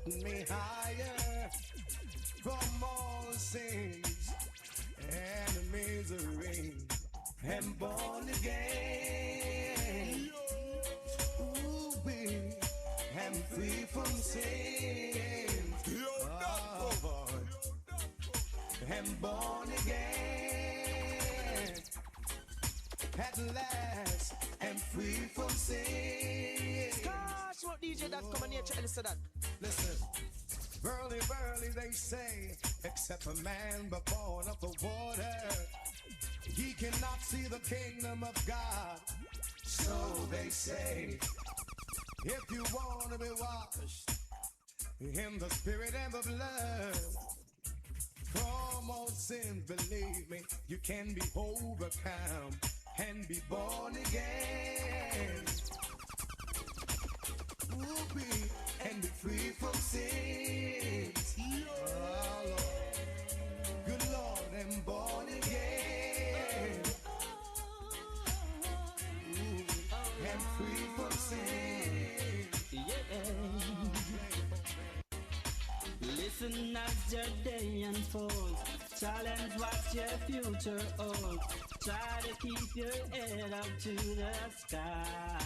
me higher from all sins and misery. Am born again. Ooh, we am free from sin. Oh, boy. Am born again. At last, am free from sin. Gosh, what DJ that come on here to listen that? Listen. Burly, burly, they say, except a man but born of the water, he cannot see the kingdom of God. So they say, if you want to be washed in the spirit and the blood, from all sins, believe me, you can be overcome and be born again. Be and be free from sins. Oh, Lord. Good Lord, I'm born again. I'm free from sins. Yeah. Listen as your day unfolds. Challenge what your future holds. Try to keep your head up to the sky.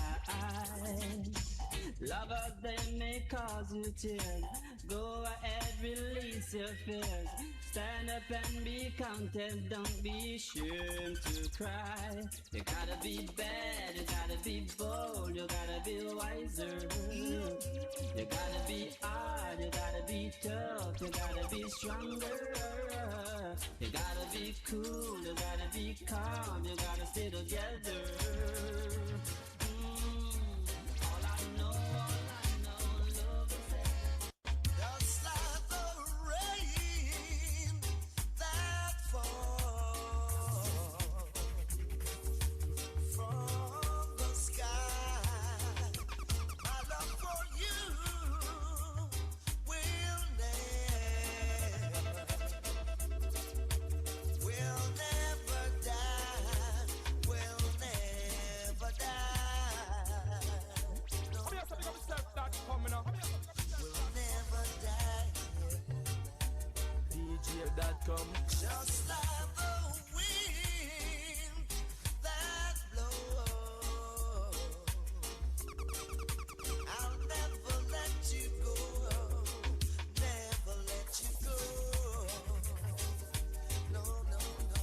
Lovers, they may cause you tears. Go ahead, release your fears. Stand up and be content. Don't be ashamed to cry. You gotta be bad, you gotta be bold, you gotta be wiser. You gotta be hard, you gotta be tough, you gotta be stronger. You gotta be cool, you gotta be calm, you gotta stay together. Just like the wind that blows, I'll never let you go, never let you go. No, no, no,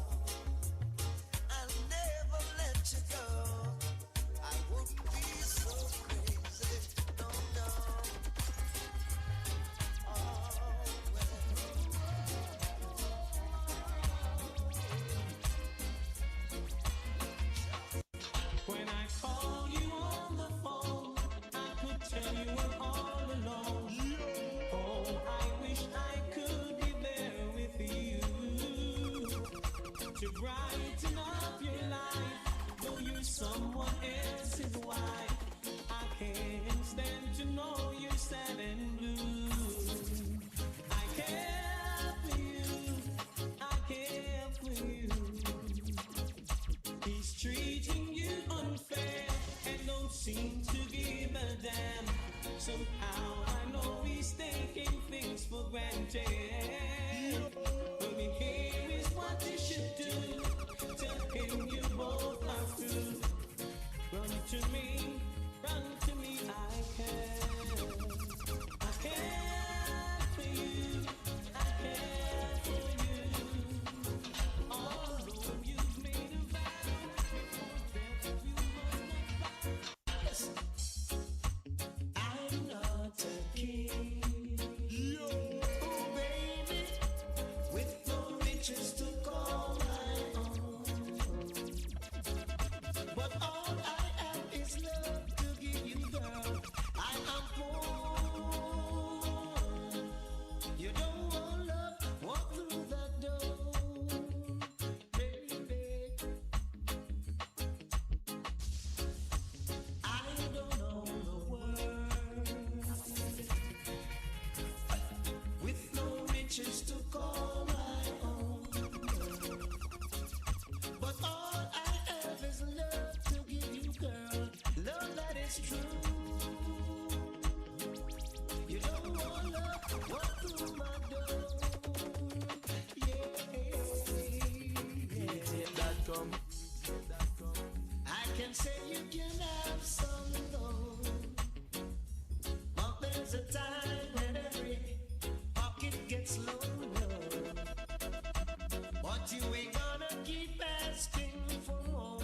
I'll never let you go. I wouldn't be so crazy, no, no. When I call you on the phone, I could tell you were all alone. Oh, I wish I could be there with you to brighten up your life. Though you're someone else's wife, I can't stand to know you're sad and blue. I care for you, I care for you. He's treating you unfair and don't seem to give a damn. Somehow I know he's taking things for granted. Coming here is what you should do. Tell him you both are through. Run to me, I care. I care for you, I care for you. Although you've made a vow before death, you must not part. I'm not a king. Oh, baby. I can say you can have some gold, but there's a time when every pocket gets low. But you ain't gonna keep asking for more.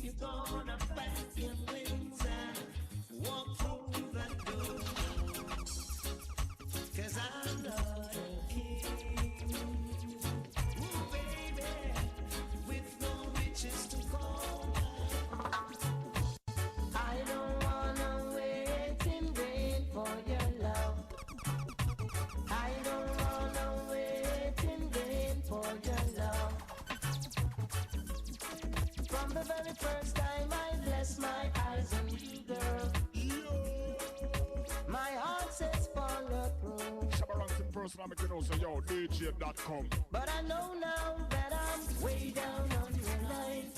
You're gonna pack your wings and walk through that door. 'Cause I'm not a king, ooh baby, with no riches to call. I don't wanna wait in vain for your love. I don't wanna wait in vain for your love. From the very first time I bless my eyes on you, girl, my heart says follow through. Shabarantin person, I'm making also, yo, DJ.com. But I know now that I'm way down on your line.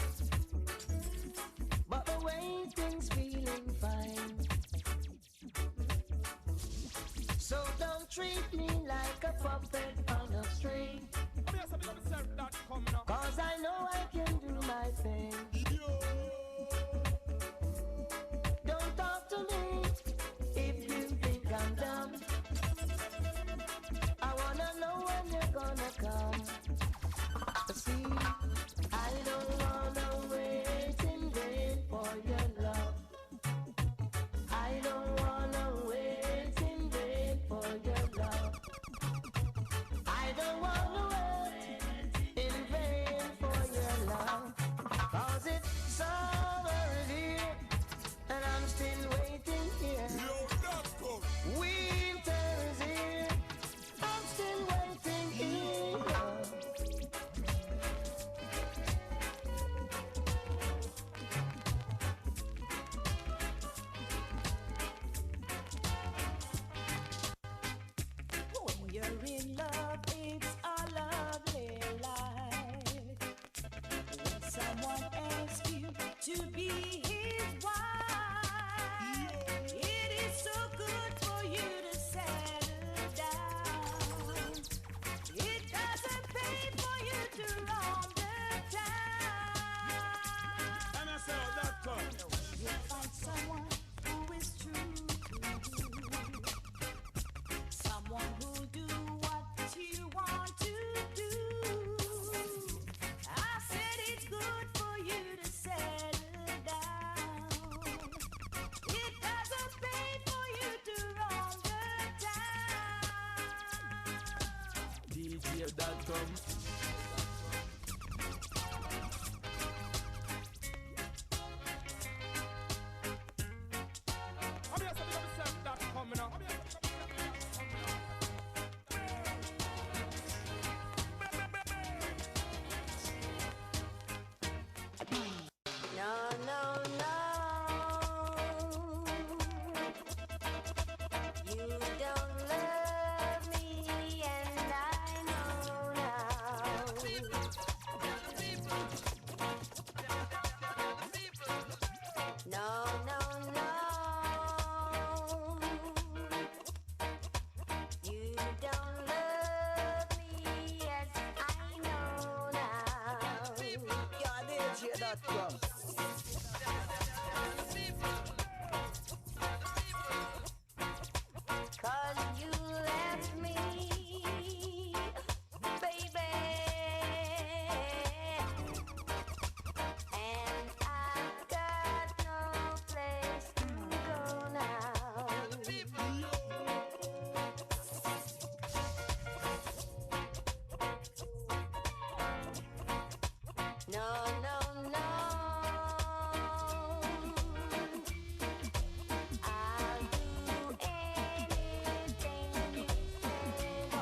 But the way things feeling fine. So don't treat me like a puppet on a string. 'Cause I know I can do my thing. Don't talk to me if you think I'm dumb. I wanna know when you're gonna come. See, I don't wanna wait in vain for your love. I don't wanna wait in vain for your love. I don't wanna wait in vain for your love. 'Cause it's already, and I'm still waiting here. Winter is here, I'm still waiting here. When you're in love, it's a lovely life. When someone asks you to be his wife, it is so good for you to settle down. It doesn't pay for you to roam the town. And I said, that come. You find someone who is true to you, someone who do what you want to do. I said it's good for you to settle down. It doesn't pay for you to roam the town. DJ.com. No, no, no. You don't love me, and I know now. No, no, no. You don't love me, as I know now. Yeah, DJ.com. Cause you left me, baby, and I've got no place to go now. No, no, no. I'll do anything you say.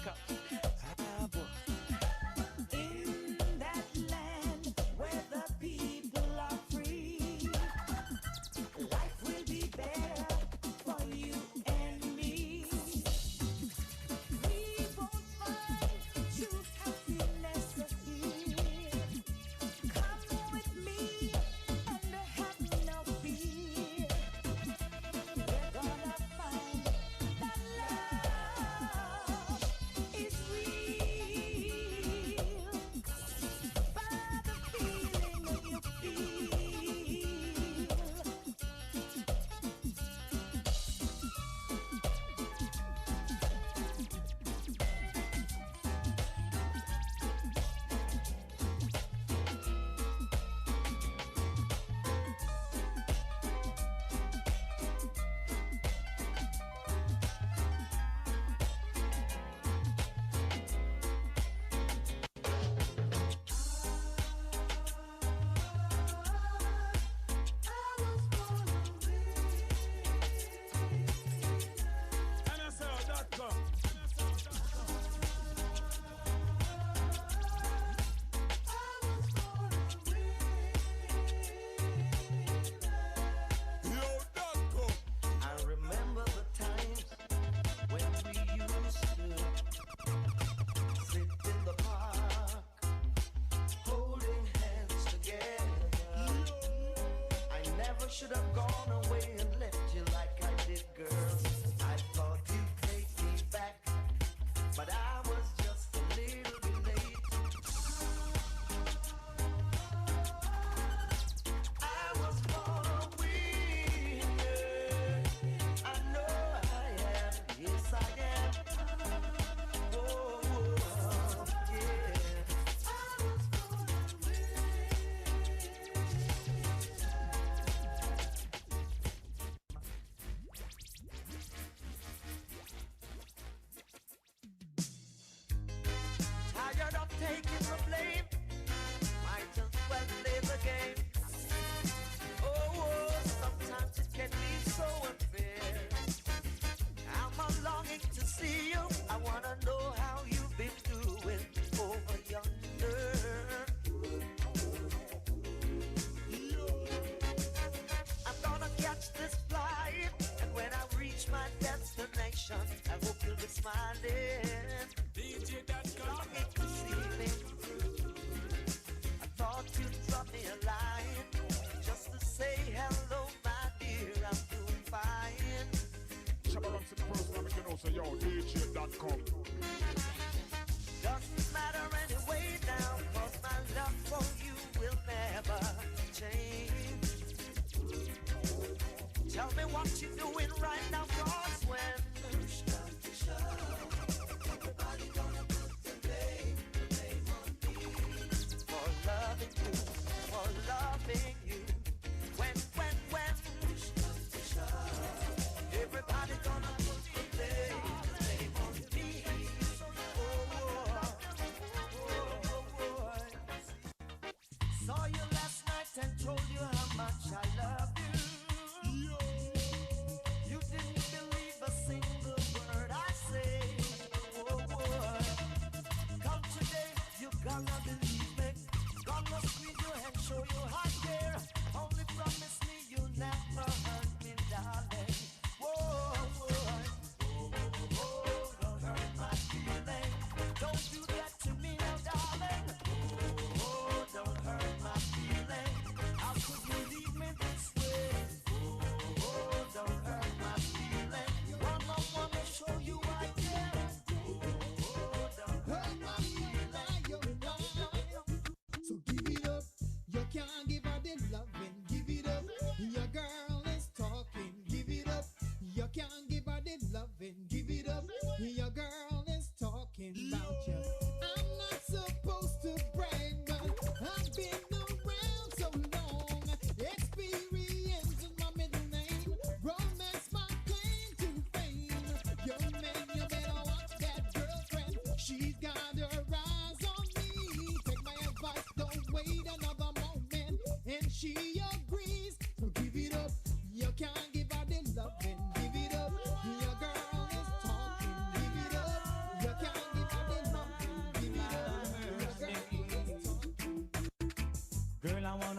Ah, boy. In that land where the people are free, life will be better for you and me. We won't find true happiness here. Come with me and have no fear. We're gonna find that love is real by the feeling you feel. NSL.com. Yo.com. I remember the times when we used to sit in the park, holding hands together. I never should have gone away and left you like I did, girl. I thought you'd take me back, but I was just a little bit late. I was born a winner. I know I am. Yes, I am. Whoa, whoa, yeah. I was born a winner. Tired of taking the blame. Might as well play the game. Oh, sometimes it can be so unfair. I'm a longing to see you. I wanna know how you've been doing over yonder. I'm gonna catch this flight, and when I reach my destination, I hope you'll be smiling. DJ.com. Longing to see me through. I thought you'd drop me a line just to say hello, my dear. I'm doing fine. Shabba Ranks in the person I'm making also, yo, DJ.com. Doesn't matter anyway now, 'cause my love for you will never change. Tell me what you're doing right now, 'cause when push comes to shove, everybody gonna put the blame on me for loving you, for loving you. When push comes to shove, everybody gonna put the blame on me. Saw you last night and told you how much I love you. You didn't believe a single word I say. Come today, you gonna believe me. Gonna squeeze your hand, show you how I care. Only promise me you'll never hurt me, darling. Don't hurt my feeling. Don't do that to me now, darling. Don't hurt my feeling. How could you leave me this way? Don't hurt my feeling. Wanna show you I care. Don't hurt my feeling. So give it up. You can't give her the loving. Give it up.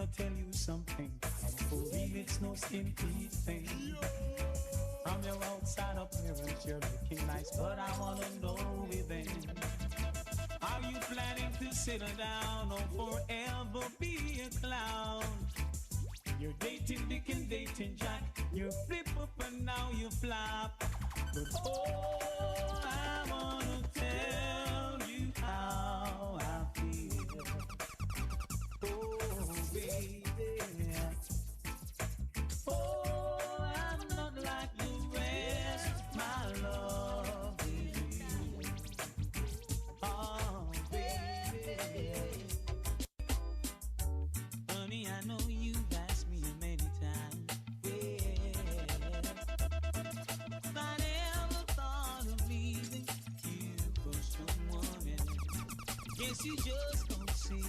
wanna tell you something. For real, it's no skin teeth thing. From your outside appearance, you're looking nice, but I wanna know within. Are you planning to settle down or forever be a clown? You're dating Dick and dating Jack. You flip up and now you flop. But oh, I wanna tell you how I feel. Oh, baby. Oh, I'm not like the rest. My love is you. Oh, baby. Honey, I know you've asked me many times. Yeah. I never thought of leaving you for someone else. Guess you just don't see.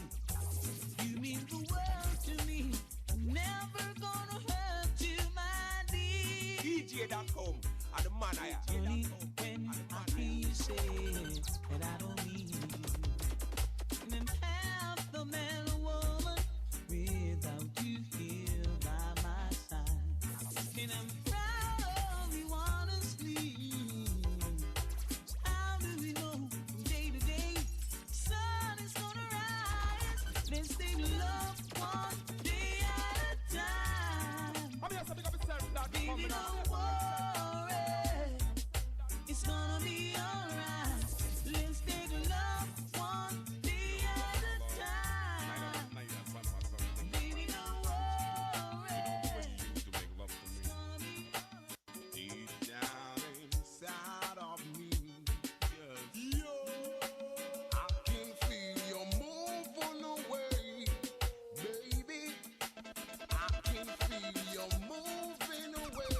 You mean the world to me. Never gonna hurt you, my dear. DJ.com and the man I am. Honey, when I hear you say that I don't need you, then half the man or woman without you here by my side. And I'm proud of you, honestly. So how do we know from day to day sun is gonna rise? Let's take love one day at a time. I'm here to pick up myself that Baby, don't worry, it's gonna be alright. Let's take love one day at a time. Baby, don't worry, it's gonna be alright. Deep down inside of me, yes. I can feel you moving away, baby. I can feel you moving away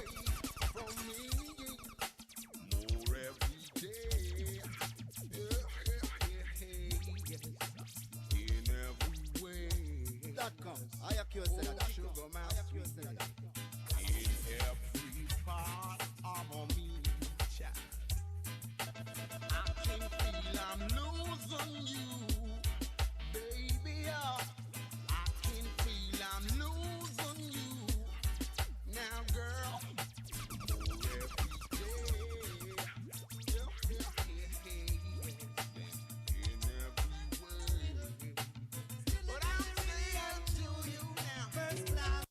from me more every day. Yes. In every way. That comes. I accuse that. That Sugar comes. man, I accuse that. in every part of me, child. I can feel I'm losing you, baby. I can feel I'm losing you now, girl. More every day. In every way. But I'm saying to you now. First class,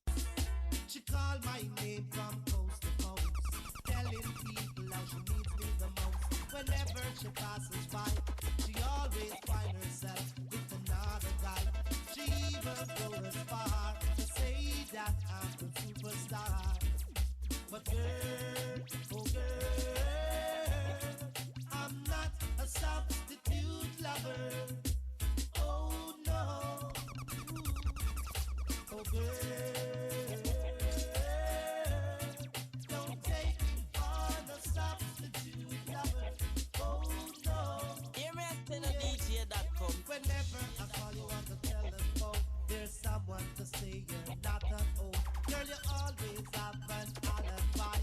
she called my name from coast to coast, telling people how she needs me the most. Whenever she passes by, she always finds herself with another guy. She even goes as far to say that I'm the superstar. But girl, oh girl, I'm not a substitute lover. Oh no. Oh girl, don't take me for the substitute lover. Oh no. DJ.com. Whenever I call you on the telephone, there's someone to say you're not at home. Girl, you always have an alibi.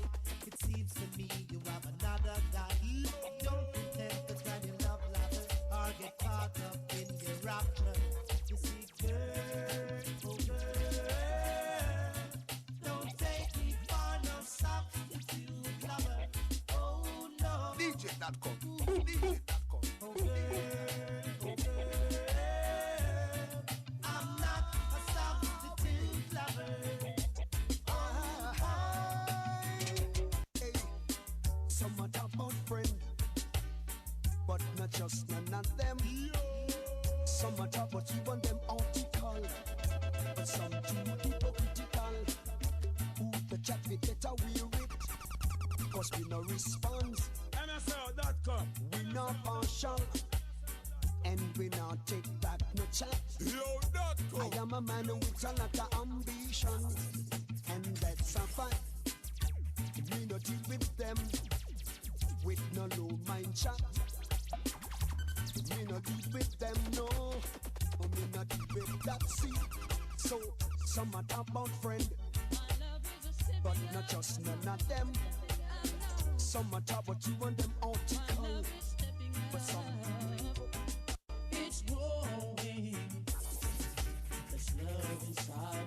It seems to me you have another guy. Don't pretend to try your love ladder or get caught up in your rapture. You see, girl, oh girl, don't take me for no substitute lover. Oh no. DJ.com. DJ.com. Oh girl, I'm not a substitute lover. Hey, some are talk about friend, but not just none of them. Some are talk about even them article, but some too hypocritical. Who the chat we get away with, cause we no response. MSL.com. We not partial, and we not take back no chat. Yo.com. I am a man with a lot of ambition, and that's a fact. Me no deal with them with no low mind chat. Me no deal with them, no. Oh, me no deal with that, see. So, some are talk about friend, but not just none of them. Some are talk about you and them article, but some It's growing. There's love inside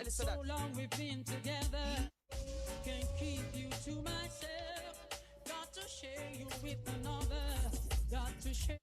So long we've been together, can't keep you to myself. Got to share you with another. Got to share.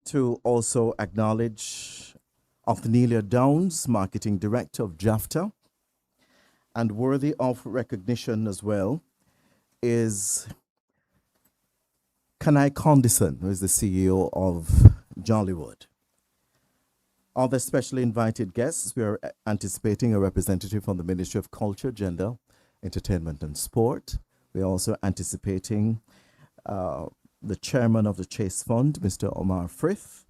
to also acknowledge Othnilia Downs, Marketing Director of JAFTA, and worthy of recognition as well is Kanai Condison, who is the CEO of Jollywood. Other specially invited guests, we are anticipating a representative from the Ministry of Culture, Gender, Entertainment and Sport. We are also anticipating the chairman of the Chase Fund, Mr. Omar Frith,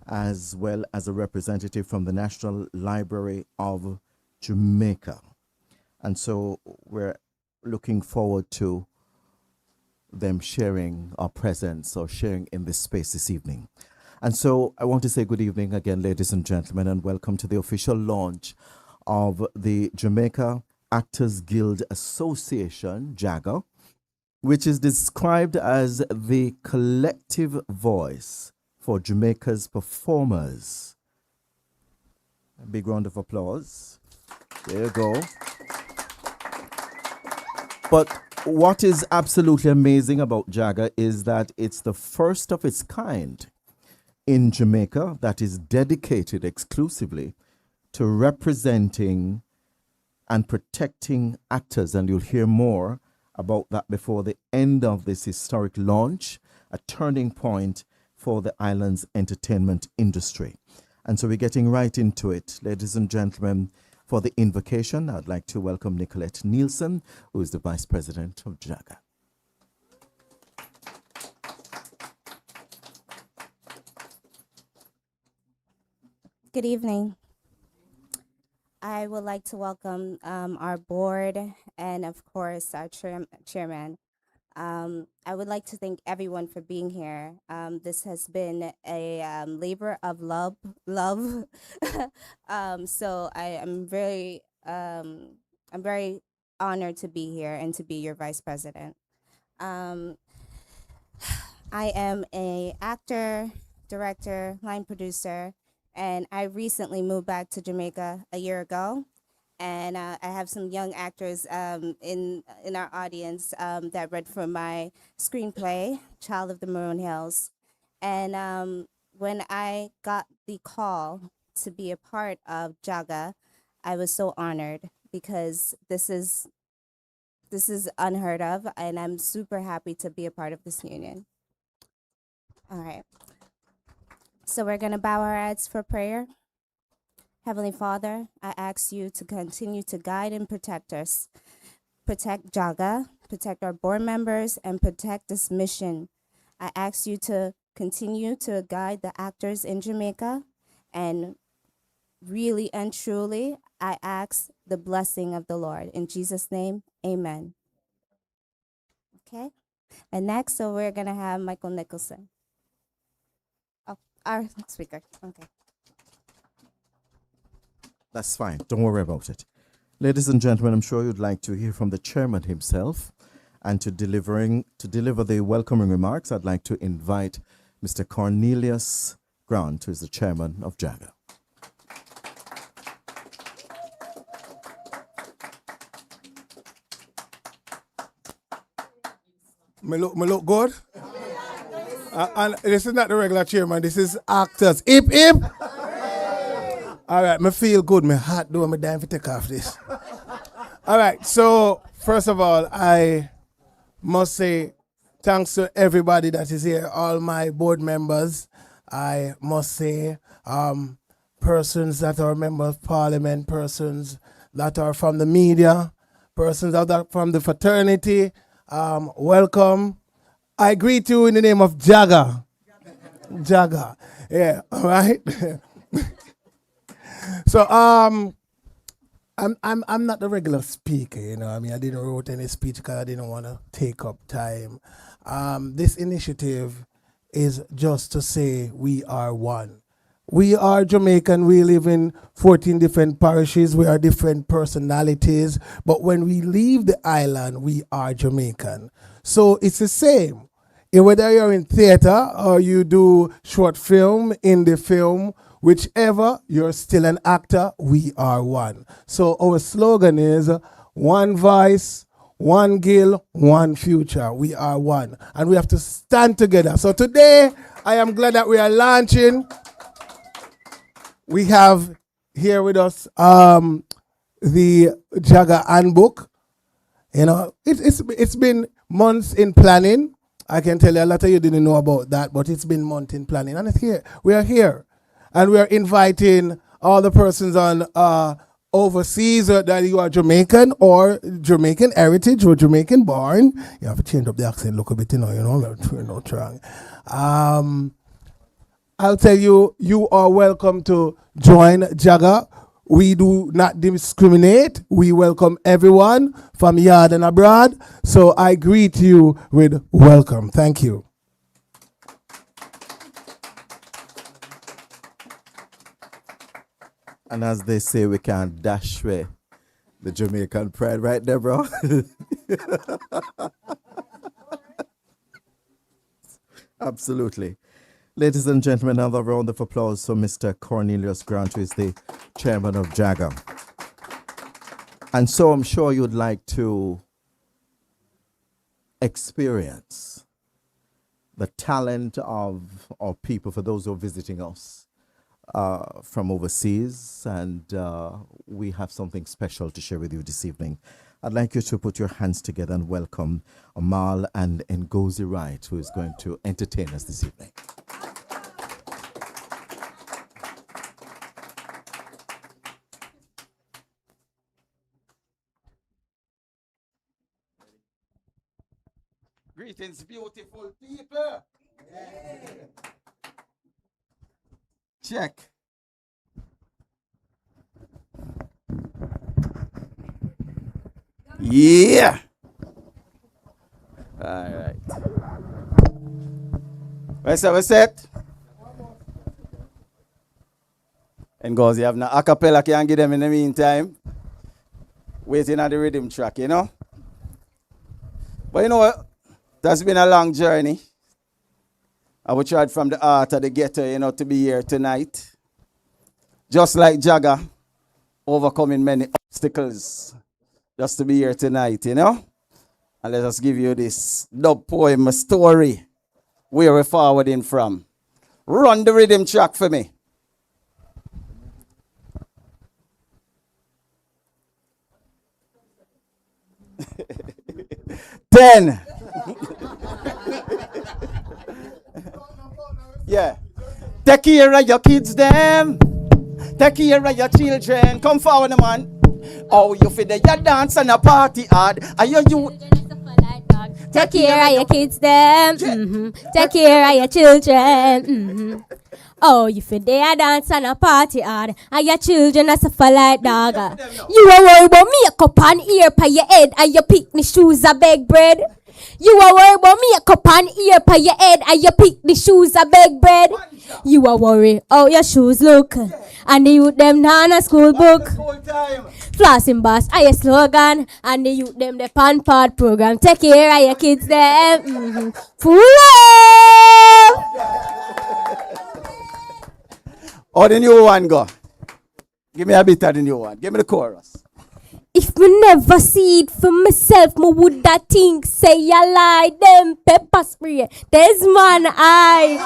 as well as a representative from the National Library of Jamaica. And so we're looking forward to them sharing our presence or sharing in this space this evening. And so I want to say good evening again, ladies and gentlemen, and welcome to the official launch of the Jamaica Actors Guild Association, JAGA, which is described as the collective voice for Jamaica's performers. A big round of applause. There you go. But what is absolutely amazing about JAGA is that it's the first of its kind in Jamaica that is dedicated exclusively to representing and protecting actors. And you'll hear more about that before the end of this historic launch, a turning point for the island's entertainment industry. And so we're getting right into it. Ladies and gentlemen, for the invocation, I'd like to welcome Nicolette Nielsen, who is the Vice President of JAGA. Good evening. I would like to welcome our board and, of course, our chairman. I would like to thank everyone for being here. This has been a labor of love. So I am I'm very honored to be here and to be your vice president. I am an actor, director, line producer, and I recently moved back to Jamaica a year ago. And I have some young actors in our audience that read for my screenplay, Child of the Maroon Hills. And when I got the call to be a part of JAGA, I was so honored because this is unheard of, and I'm super happy to be a part of this union. All right. So we're going to bow our heads for prayer. Heavenly Father, I ask you to continue to guide and protect us. Protect JAGA, protect our board members, and protect this mission. I ask you to continue to guide the actors in Jamaica, and really and truly, I ask the blessing of the Lord. In Jesus' name, amen. Okay? And next, so we're going to have Michael Nicholson. Oh, our speaker. Okay. That's fine. Don't worry about it. Ladies and gentlemen, I'm sure you'd like to hear from the chairman himself. And to deliver the welcoming remarks, I'd like to invite Mr. Cornelius Grant, who is the chairman of JAGA. Me look good? And this is not the regular chairman, this is actors. Hip, hip! All right, me feel good. My heart do. I'm dying to take off this. All right, so first of all, I must say thanks to everybody that is here, all my board members. I must say persons that are members of parliament, persons that are from the media, persons that are from the fraternity. Welcome. I greet you in the name of JAGA. JAGA. Yeah, all right. So I'm not the regular speaker, you know. I mean, I didn't write any speech because I didn't want to take up time. This initiative is just to say we are one. We are Jamaican. We live in 14 different parishes. We are different personalities. But when we leave the island, we are Jamaican. So it's the same. Whether you're in theater or you do short film, indie film, whichever, you're still an actor, we are one. So our slogan is one voice, one guild, one future. We are one. And we have to stand together. So today, I am glad that we are launching. We have here with us the Jagger handbook. You know, it's been months in planning. I can tell you a lot of you didn't know about that, but it's been months in planning, and it's here. We are here, and we are inviting all the persons on overseas that you are Jamaican or Jamaican heritage or Jamaican born. You have to change up the accent, look a bit, you know, wrong. I'll tell you, you are welcome to join Jagger. We do not discriminate. We welcome everyone from yard and abroad. So I greet you with welcome. Thank you. And as they say, we can't dash away the Jamaican pride, right there, bro? Absolutely. Ladies and gentlemen, another round of applause for Mr. Cornelius Grant, who is the chairman of Jagger. And so I'm sure you'd like to experience the talent of our people, for those who are visiting us from overseas. And we have something special to share with you this evening. I'd like you to put your hands together and welcome Amal and Ngozi Wright, who is going to entertain us this evening. Greetings, beautiful people. Check. Yeah. All right. What's that? And guys, you have no acapella, can give them in the meantime. Waiting on the rhythm track, you know? But you know what? That's been a long journey. I will try from the heart of the ghetto, you know, to be here tonight. Just like Jagger, overcoming many obstacles, just to be here tonight, you know. And let us give you this dub poem, a story, where we're forwarding from. Run the rhythm track for me. Ten. Yeah. Take care of your kids, them. Take care of your children. Come forward, man. Oh, you feel that you dance and a party hard. Are you Take care of your kids, them. Mm-hmm. Take care of your children. Mm-hmm. Oh, you feel they a dance and a party hard, and your children a suffer like dog. You a worry about makeup and ear pa your head, and your picnic shoes a beg bread. You a worry about makeup and ear pa your head, and your picnic shoes a beg bread. You a worry how your shoes look, and the youth them down a school book. Flossing boss, are your slogan, and the youth them the pan part program. Take care of your kids, them. Mm-hmm. Full love. Oh, the new one go. Give me a bit of the new one. Give me the chorus. If me never see it for myself, me would that think say ya lie. Them pepper spray, there's man eye.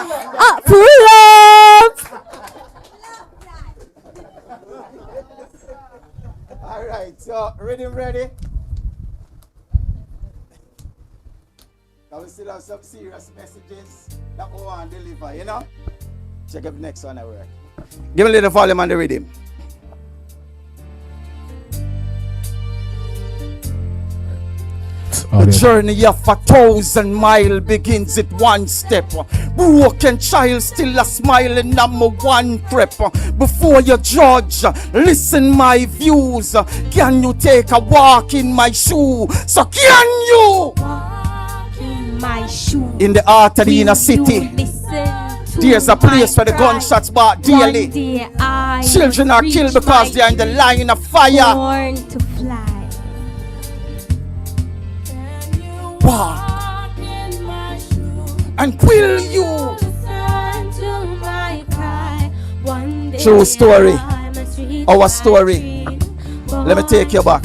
Full up. All right, so ready? Now we still have some serious messages that we want to deliver, you know? Check up the next one I work. Give me a little volume on the rhythm. The journey of 1,000 miles begins at one step. Broken child still a smiling number one trip. Before you judge, listen my views. Can you take a walk in my shoe? So can you walk in my shoe? In the heart of the inner city, there's a place where the gunshots bark daily. Children are killed because they are in the line of fire. Born to fly. Walk and will you? True story. Our story. Let me take you back.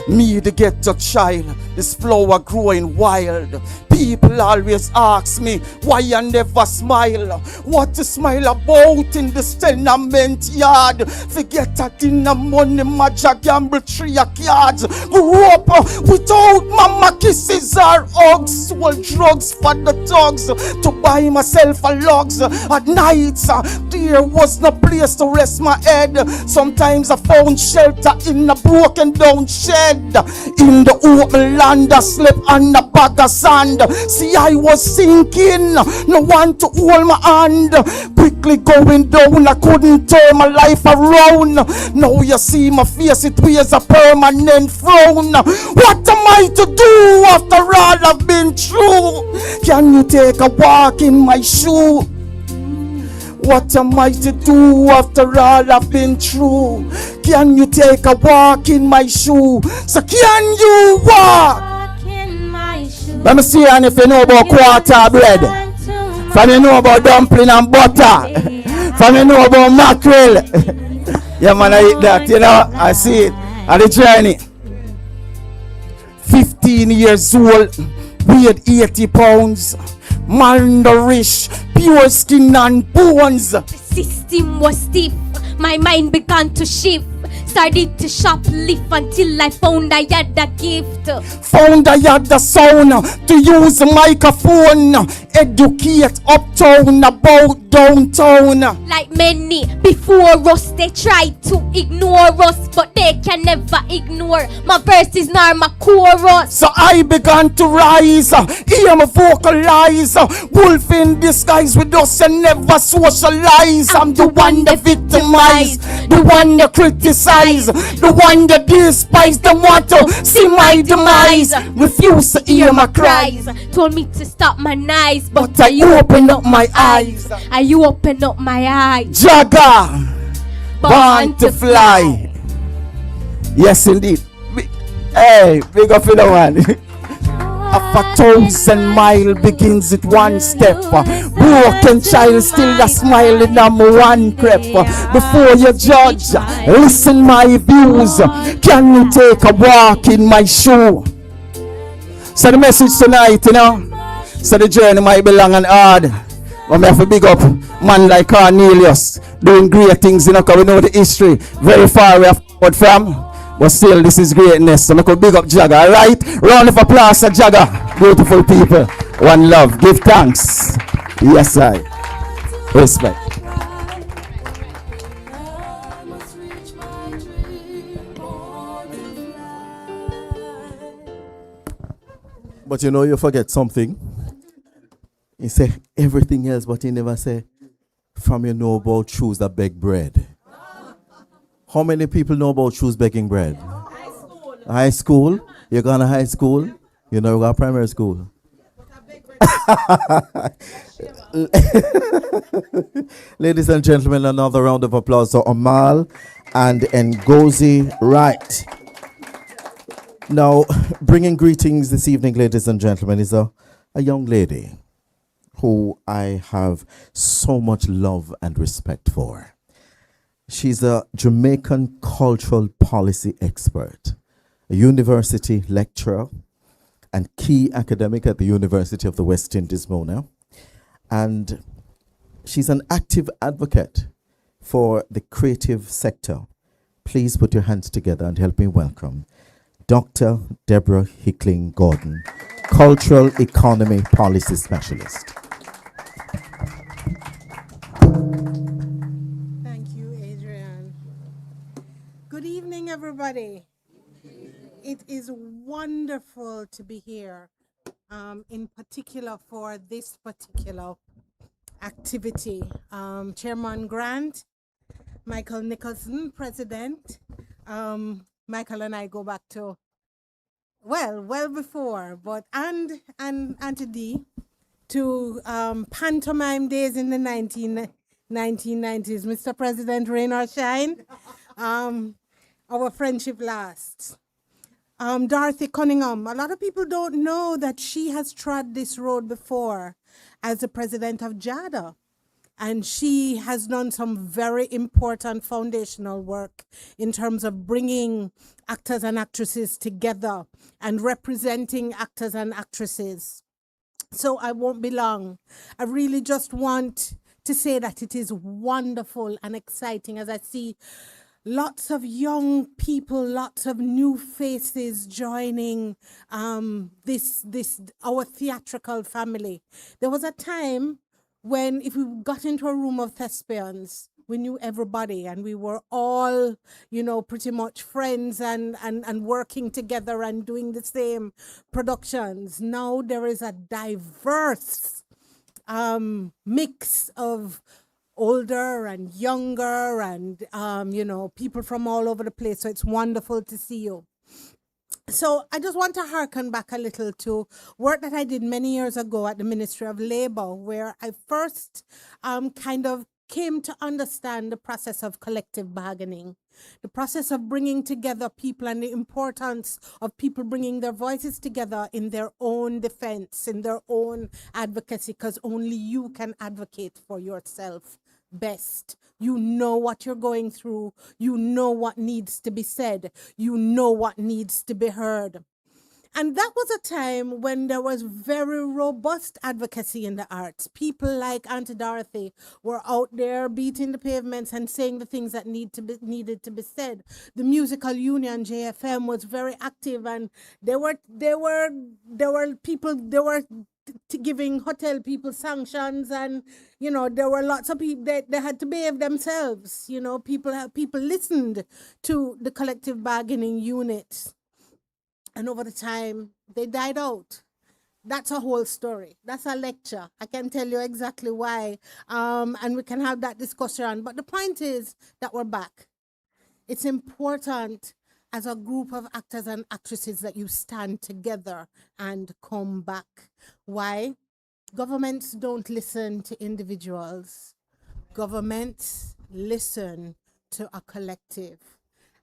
Me, the ghetto child, this flower growing wild. People always ask me why I never smile. What to smile about in this tenement yard? Forget that in the money, my gamble 3 cards. Grew up without mama kisses or hugs. Sold drugs for the thugs to buy myself a logs. At nights, there was no place to rest my head. Sometimes I found shelter in a broken down shed. In the open land, I slept on a bag of sand. See, I was sinking, no one to hold my hand. Quickly going down, I couldn't turn my life around. Now you see my face, it wears a permanent frown. What am I to do after all I've been through? Can you take a walk in my shoe? What am I to do after all I've been through? Can you take a walk in my shoe? So can you walk? Let me see if you know about quarter bread. If you know about dumpling and butter. If you know about mackerel. Yeah man, I eat that, you know. I see it at the journey. 15 years old, weighed 80 pounds. Malnourished, pure skin and bones. The system was stiff, my mind began to shift. Started to shoplift until I found I had a gift. Found I had the sound to use a microphone. Educate uptown about downtown. Like many before us, they tried to ignore us, but they can never ignore my verses nor my chorus. So I began to rise, hear me vocalize. Wolf in disguise with us and never socialize. I'm the one that victimize, the one that criticize, the one that despise. Them want to see my demise, refuse to hear my cries. Told me to stop my knives, but I open up my eyes. You open up my eyes. Jagger, born to fly. Yes, indeed. Hey, big up for the one. Of 1,000 miles begins with one step. Broken child still a smiling on my one crep. Before you judge, listen my views. Can you take a walk in my shoe? So the message tonight, you know, so the journey might be long and hard. But I have to big up man like Cornelius, doing great things, you know, because we know the history. Very far we have come from. But still, this is greatness. So I could big up Jagger, alright? Round of applause for Jagger. Beautiful people. One love. Give thanks. Yes, I. Respect. But you know, you forget something. You say everything else, but you never say, from you know about shoes that beg bread. How many people know about shoes begging bread? High school. You gone to high school? You know, you got primary school. Ladies and gentlemen, another round of applause for Amal and Ngozi Wright. Now, bringing greetings this evening, ladies and gentlemen, is a young lady who I have so much love and respect for. She's a Jamaican cultural policy expert, a university lecturer, and key academic at the University of the West Indies, Mona. And she's an active advocate for the creative sector. Please put your hands together and help me welcome Dr. Deborah Hickling Gordon, Cultural Economy Policy Specialist. Good evening, everybody. It is wonderful to be here, in particular for this particular activity. Chairman Grant, Michael Nicholson, President. Michael and I go back to, well before, but and Auntie D, to pantomime days in the 1990s. Mr. President, rain or shine. Our friendship lasts. Dorothy Cunningham, a lot of people don't know that she has trod this road before as the president of JADA. And she has done some very important foundational work in terms of bringing actors and actresses together and representing actors and actresses. So I won't be long. I really just want to say that it is wonderful and exciting as I see lots of young people, lots of new faces joining this our theatrical family. There was a time when if we got into a room of thespians, we knew everybody and we were all, pretty much friends and working together and doing the same productions. Now there is a diverse mix of older and younger and, people from all over the place. So it's wonderful to see you. So I just want to hearken back a little to work that I did many years ago at the Ministry of Labor, where I first kind of came to understand the process of collective bargaining, the process of bringing together people and the importance of people bringing their voices together in their own defense, in their own advocacy, because only you can advocate for yourself best. You know what you're going through. You know what needs to be said. You know what needs to be heard. And that was a time when there was very robust advocacy in the arts. People like Auntie Dorothy were out there beating the pavements and saying the things that needed to be said. The musical union JFM was very active, and there were giving hotel people sanctions, and there were lots of people that they had to behave themselves. People listened to the collective bargaining units. And over the time, they died out. That's a whole story. That's a lecture. I can tell you exactly why. And we can have that discussion. But the point is that we're back. It's important as a group of actors and actresses that you stand together and come back. Why? Governments don't listen to individuals. Governments listen to a collective.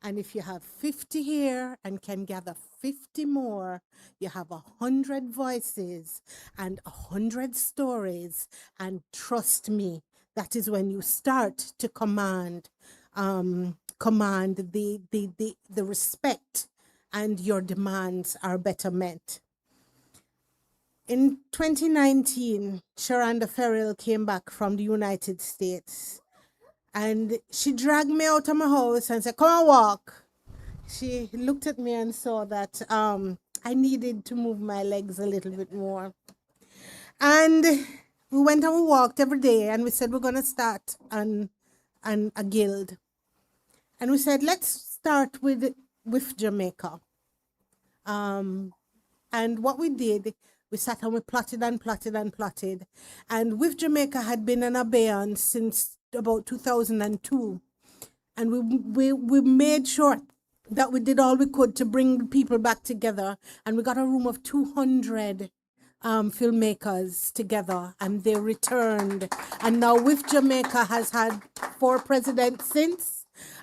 And if you have 50 here and can gather 50 more, you have 100 voices and 100 stories. And trust me, that is when you start to command the respect, and your demands are better met. In 2019, Sharonda Ferrell came back from the United States. And she dragged me out of my house and said, "Come and walk." She looked at me and saw that I needed to move my legs a little bit more. And we went and we walked every day, and we said, we're going to start a guild. And we said, let's start with Jamaica. And what we did, we sat and we plotted and plotted and plotted. And with Jamaica had been in abeyance since about 2002, and we made sure that we did all we could to bring people back together, and we got a room of 200 filmmakers together, and they returned. And now with Jamaica has had 4 presidents since.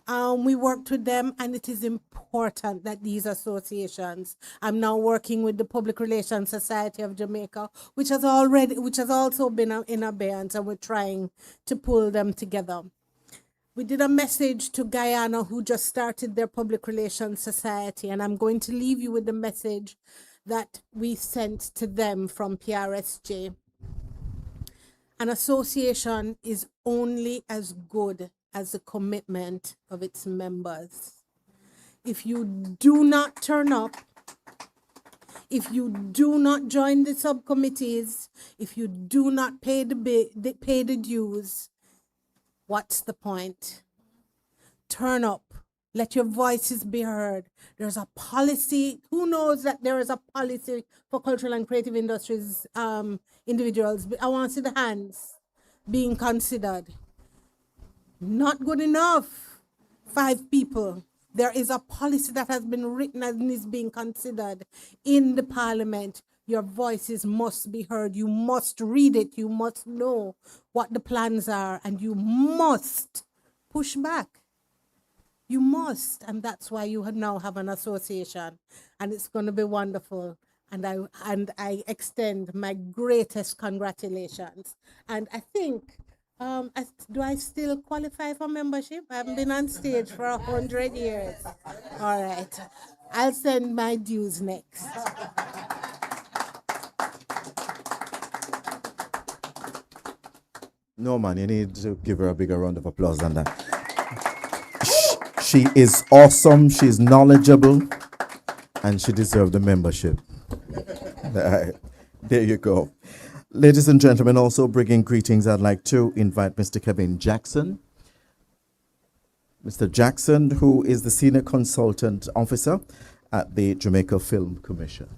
We worked with them, and it is important that these associations. I'm now working with the Public Relations Society of Jamaica, which has also been in abeyance, and we're trying to pull them together. We did a message to Guyana, who just started their Public Relations Society, and I'm going to leave you with the message that we sent to them from PRSJ. An association is only as good as the commitment of its members. If you do not turn up, if you do not join the subcommittees, if you do not pay the dues, what's the point? Turn up. Let your voices be heard. There's a policy. Who knows that there is a policy for cultural and creative industries individuals? I want to see the hands being considered. Not good enough. 5 people. There is a policy that has been written and is being considered in the parliament. Your voices must be heard. You must read it. You must know what the plans are, and you must push back. You must, and that's why you now have an association, and it's going to be wonderful. And I extend my greatest congratulations. And I think Do I still qualify for membership? I've been on stage for 100 years. All right. I'll send my dues next. No, man, you need to give her a bigger round of applause than that. She is awesome, she's knowledgeable, and she deserves the membership. There you go. Ladies and gentlemen, also bringing greetings, I'd like to invite Mr. Kevin Jackson. Mr. Jackson, who is the Senior Consultant Officer at the Jamaica Film Commission.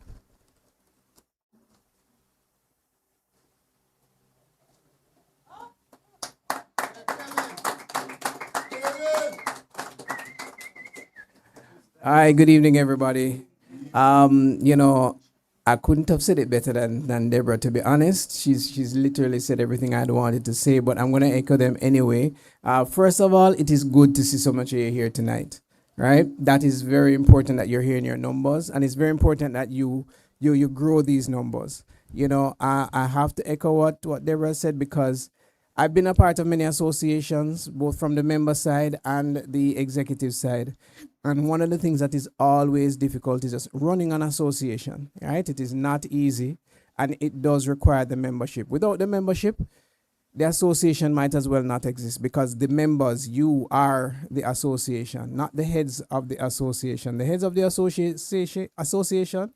Hi, good evening, everybody. You know, I couldn't have said it better than Deborah, to be honest. She's literally said everything I'd wanted to say, but I'm going to echo them anyway. First of all, it is good to see so much of you here tonight, right? That is very important that you're here in your numbers, and it's very important that you grow these numbers. You know, I have to echo what Deborah said, because I've been a part of many associations, both from the member side and the executive side. And one of the things that is always difficult is just running an association, right? It is not easy, and it does require the membership. Without the membership, the association might as well not exist, because the members, you are the association, not the heads of the association. The heads of the association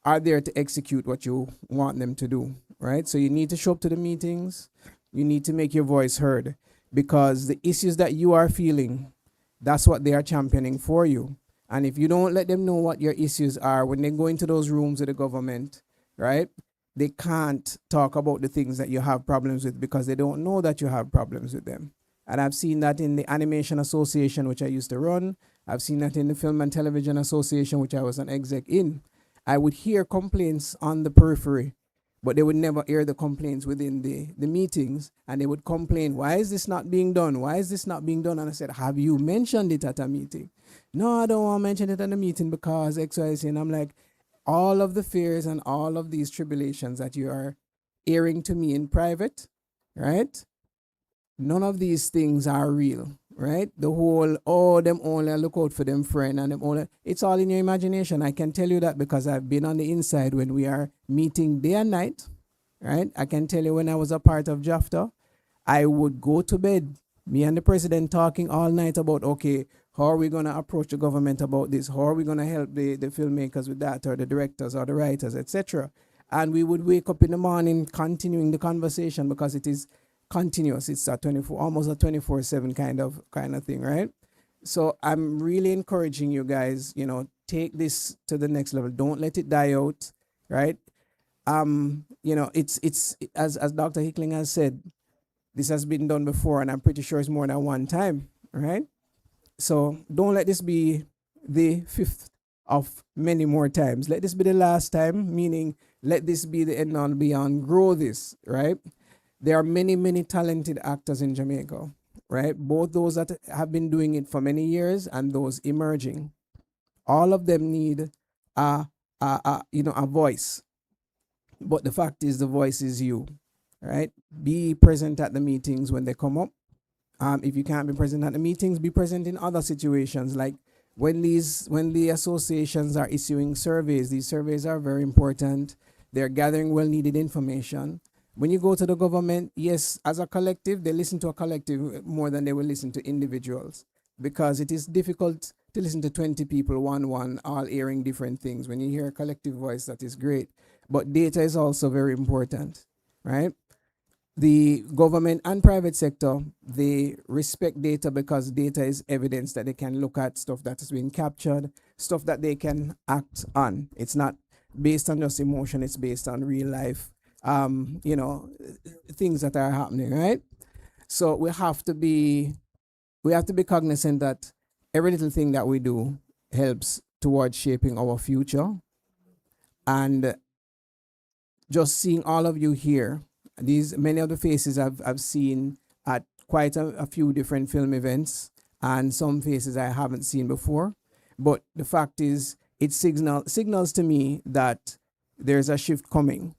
are there to execute what you want them to do, right? So you need to show up to the meetings. You need to make your voice heard, because the issues that you are feeling, that's what they are championing for you. And if you don't let them know what your issues are, when they go into those rooms with the government, right, they can't talk about the things that you have problems with, because they don't know that you have problems with them. And I've seen that in the Animation Association, which I used to run. I've seen that in the Film and Television Association, which I was an exec in. I would hear complaints on the periphery, but they would never hear the complaints within the meetings, and they would complain, why is this not being done? Why is this not being done? And I said, have you mentioned it at a meeting? No, I don't want to mention it at a meeting because X, Y, Z. And I'm like, all of the fears and all of these tribulations that you are airing to me in private, right? None of these things are real, right? The whole, oh, them only look out for them friend and them only, it's all in your imagination. I can tell you that because I've been on the inside when we are meeting day and night, right? I can tell you when I was a part of JAFTA, I would go to bed, me and the president talking all night about, okay, how are we going to approach the government about this? How are we going to help the filmmakers with that, or the directors or the writers, etc.? And we would wake up in the morning continuing the conversation, because it is continuous. It's a 24, almost a 24/7 kind of thing, right? So I'm really encouraging you guys, you know, take this to the next level. Don't let it die out, right? You know, it's as Dr. Hickling has said, this has been done before, and I'm pretty sure it's more than one time, right? So don't let this be the fifth of many more times. Let this be the last time, meaning let this be the end all beyond. Grow this, right? There are many, many talented actors in Jamaica, right? Both those that have been doing it for many years and those emerging. All of them need a voice. But the fact is, the voice is you, right? Be present at the meetings when they come up. If you can't be present at the meetings, be present in other situations, like when the associations are issuing surveys. These surveys are very important. They're gathering well-needed information. When you go to the government, yes, as a collective, they listen to a collective more than they will listen to individuals, because it is difficult to listen to 20 people, one, all airing different things. When you hear a collective voice, that is great. But data is also very important, right? The government and private sector, they respect data because data is evidence that they can look at stuff that has been captured, stuff that they can act on. It's not based on just emotion, it's based on real life, things that are happening, right? So we have to be cognizant that every little thing that we do helps towards shaping our future. And just seeing all of you here, many of the faces I've seen at quite a few different film events, and some faces I haven't seen before. But the fact is, it signals to me that there's a shift coming.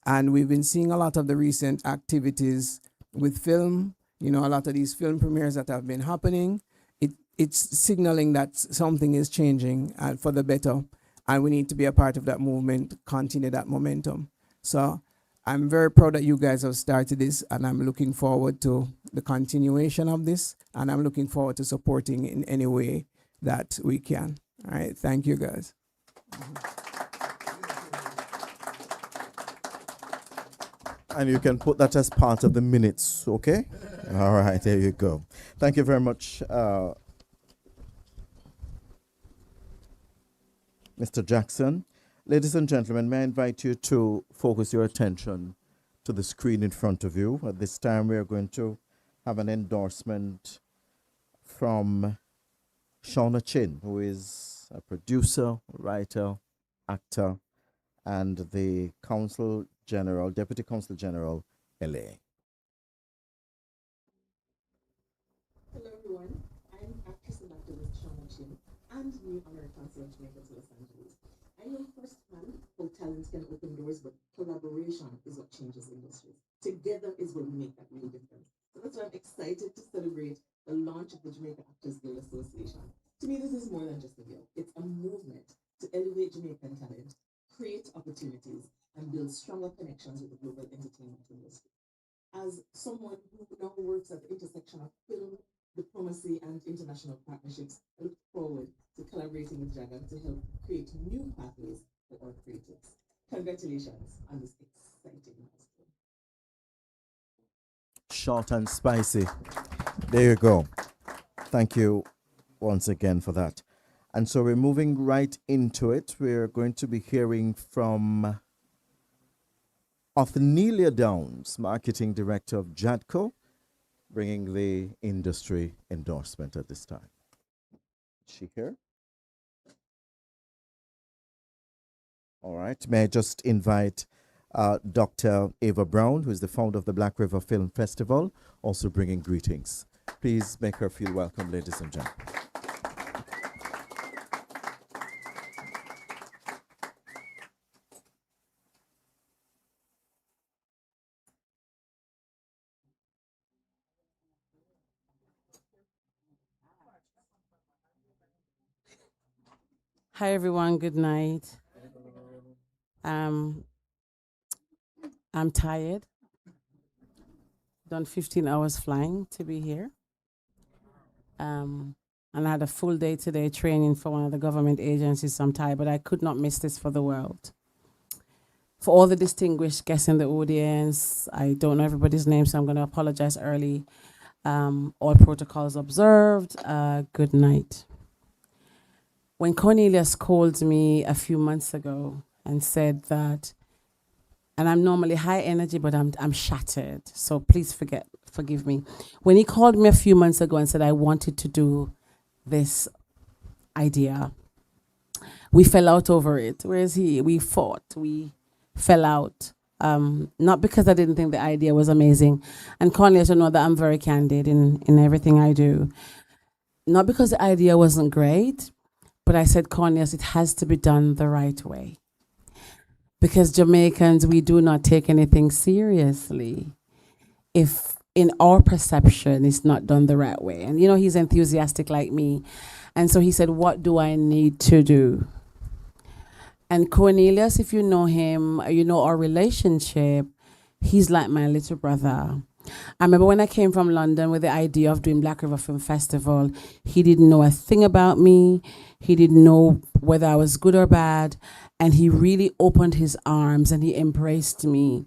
And we've been seeing a lot of the recent activities with film, a lot of these film premieres that have been happening, it's signaling that something is changing for the better, and we need to be a part of that movement, continue that momentum. So I'm very proud that you guys have started this, and I'm looking forward to the continuation of this, and I'm looking forward to supporting in any way that we can. All right, thank you guys. And you can put that as part of the minutes, okay? All right, there you go. Thank you very much, Mr. Jackson. Ladies and gentlemen, may I invite you to focus your attention to the screen in front of you. At this time, we are going to have an endorsement from Shauna Chin, who is a producer, writer, actor, and the Deputy Consul General, LA. Hello everyone, I'm actress and activist Shauna Chin and new American Consul of Jamaica to Los Angeles. I know firsthand how talent can open doors, but collaboration is what changes industries. Together is where we make that real difference. So that's why I'm excited to celebrate the launch of the Jamaica Actors Guild Association. To me, this is more than just a guild. It's a movement to elevate Jamaican talent, create opportunities, and build stronger connections with the global entertainment industry. As someone who now works at the intersection of film, diplomacy, and international partnerships, I look forward to collaborating with Jagan to help create new pathways for our creatives. Congratulations on this exciting milestone. Short and spicy. There you go. Thank you once again for that. And so we're moving right into it. We're going to be hearing from Othnelia Downs, Marketing Director of JADCO, bringing the industry endorsement at this time. Is she here? All right. May I just invite Dr. Ava Brown, who is the founder of the Black River Film Festival, also bringing greetings. Please make her feel welcome, ladies and gentlemen. Hi everyone, good night. I'm tired. Done 15 hours flying to be here. And I had a full day today training for one of the government agencies, so I'm tired, but I could not miss this for the world. For all the distinguished guests in the audience, I don't know everybody's name, so I'm going to apologize early. All protocols observed. Good night. When Cornelius called me a few months ago and said that, and I'm normally high energy, but I'm shattered, so please forgive me. When he called me a few months ago and said I wanted to do this idea, we fell out over it. Where is he? We fought. We fell out. Not because I didn't think the idea was amazing. And Cornelius, you know that I'm very candid in everything I do. Not because the idea wasn't great, but I said, Cornelius, it has to be done the right way. Because Jamaicans, we do not take anything seriously if in our perception it's not done the right way. And he's enthusiastic like me. And so he said, what do I need to do? And Cornelius, if you know him, you know our relationship, he's like my little brother. I remember when I came from London with the idea of doing Black River Film Festival, he didn't know a thing about me. He didn't know whether I was good or bad. And he really opened his arms and he embraced me.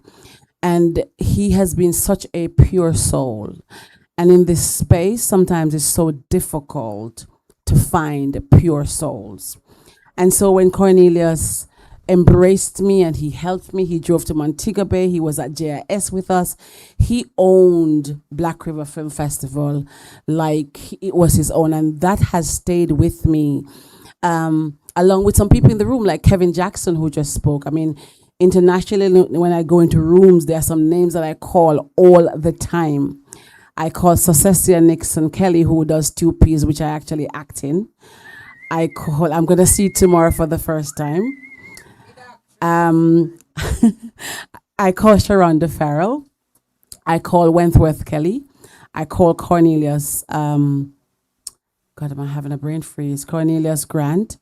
And he has been such a pure soul. And in this space, sometimes it's so difficult to find pure souls. And so when Cornelius embraced me and he helped me, he drove to Montego Bay, he was at JIS with us. He owned Black River Film Festival like it was his own, and that has stayed with me. Along with some people in the room like Kevin Jackson, who just spoke. I mean, internationally, when I go into rooms, there are some names that I call all the time. I call Successia Nixon Kelly, who does 2 Ps, which I actually act in. I'm going to see tomorrow for the first time. I call Sharonda Farrell. I call Wentworth Kelly. I call Cornelius, God, am I having a brain freeze? Cornelius Grant.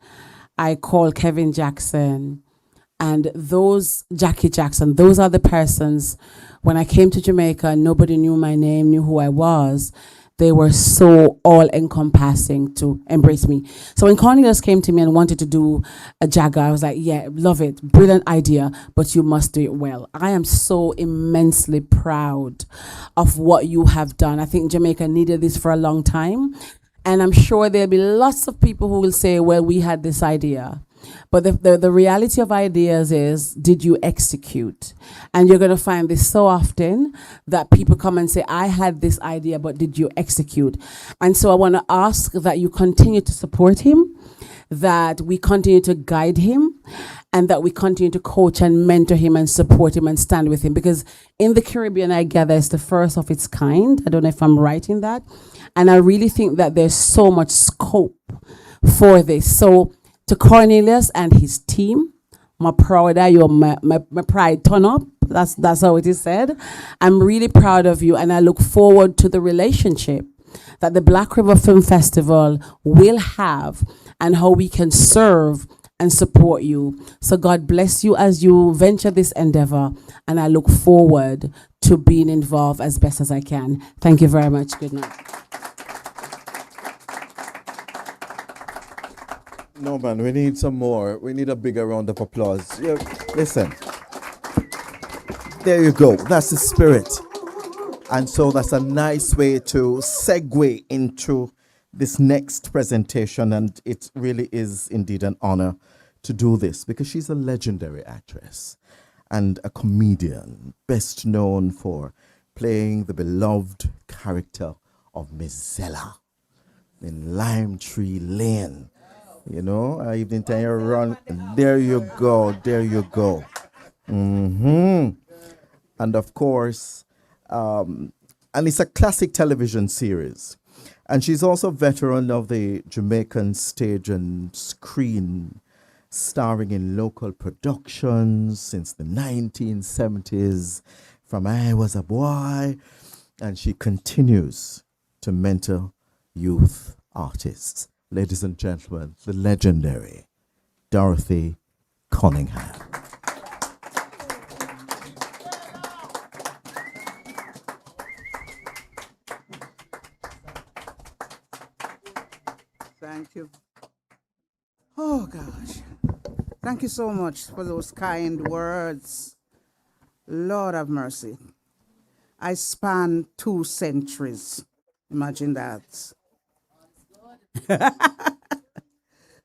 I call Kevin Jackson. And those, Jackie Jackson, those are the persons, when I came to Jamaica, nobody knew my name, knew who I was. They were so all-encompassing to embrace me. So when Cornelius came to me and wanted to do a Jagger, I was like, yeah, love it, brilliant idea, but you must do it well. I am so immensely proud of what you have done. I think Jamaica needed this for a long time. And I'm sure there'll be lots of people who will say, well, we had this idea. But the reality of ideas is, did you execute? And you're going to find this so often that people come and say, I had this idea, but did you execute? And so I want to ask that you continue to support him, that we continue to guide him, and that we continue to coach and mentor him and support him and stand with him. Because in the Caribbean, I gather, it's the first of its kind. I don't know if I'm right in that. And I really think that there's so much scope for this. So to Cornelius and his team, my proud of you, my pride turn up. That's how it is said. I'm really proud of you, and I look forward to the relationship that the Black River Film Festival will have and how we can serve and support you. So God bless you as you venture this endeavor, and I look forward to being involved as best as I can. Thank you very much. Good night. No, man, we need some more. We need a bigger round of applause. Yeah, listen. There you go. That's the spirit. And so that's a nice way to segue into this next presentation. And it really is indeed an honor to do this because she's a legendary actress and a comedian, best known for playing the beloved character of Miss Zella in Lime Tree Lane. You know, Evening Time you run. There you go. There you go. And of course, and it's a classic television series. And she's also a veteran of the Jamaican stage and screen, starring in local productions since the 1970s, from I Was a Boy. And she continues to mentor youth artists. Ladies and gentlemen, the legendary Dorothy Cunningham. Thank you. Oh, gosh. Thank you so much for those kind words. Lord have mercy. I span 2 centuries. Imagine that.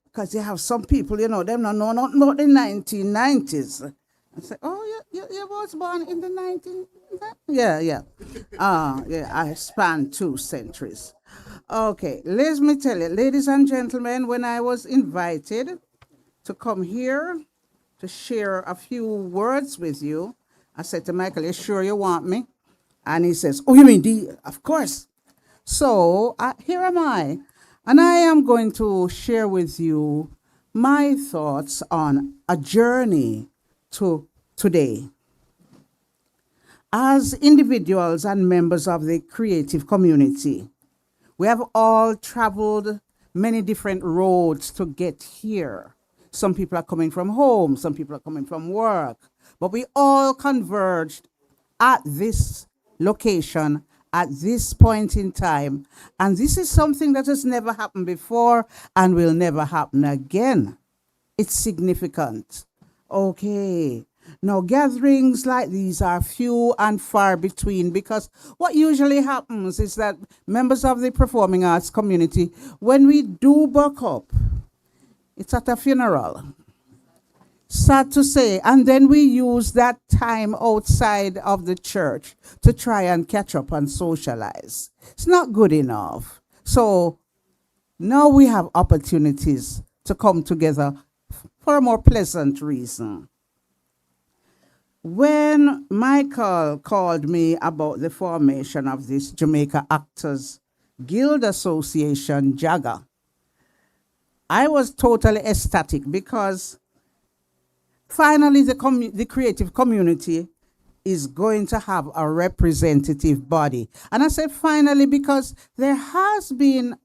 Because you have some people, you know, them don't know nothing about the 1990s. I say, oh, you was born in the 19... Yeah. Yeah, I span 2 centuries. Okay, let me tell you, ladies and gentlemen, when I was invited to come here to share a few words with you, I said to Michael, you sure you want me? And he says, oh, you mean D? Of course. So here am I. And I am going to share with you my thoughts on a journey to today. As individuals and members of the creative community, we have all traveled many different roads to get here. Some people are coming from home, some people are coming from work, but we all converged at this location at this point in time. And this is something that has never happened before and will never happen again. It's significant. Okay. Now, gatherings like these are few and far between because what usually happens is that members of the performing arts community, when we do buck up, it's at a funeral. Sad to say, and then we use that time outside of the church to try and catch up and socialize. It's not good enough. So now we have opportunities to come together for a more pleasant reason. When Michael called me about the formation of this Jamaica Actors Guild Association, JAGA, I was totally ecstatic because finally the creative community is going to have a representative body. And I said finally because there has been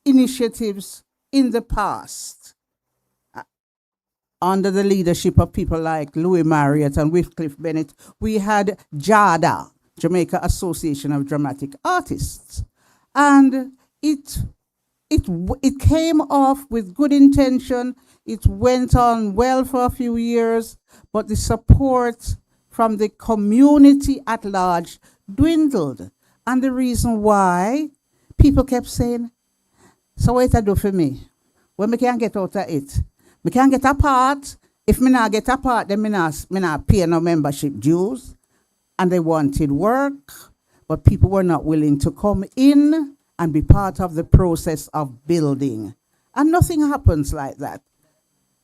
initiatives in the past under the leadership of people like Louis Marriott and Wycliffe Bennett. We had JADA, Jamaica Association of Dramatic Artists. And it came off with good intention. It went on well for a few years, but the support from the community at large dwindled. And the reason why, people kept saying, so what it do for me? When me can't get out of it? Me can't get a part. If me not get a part, then me not pay no membership dues. And they wanted work, but people were not willing to come in and be part of the process of building. And nothing happens like that.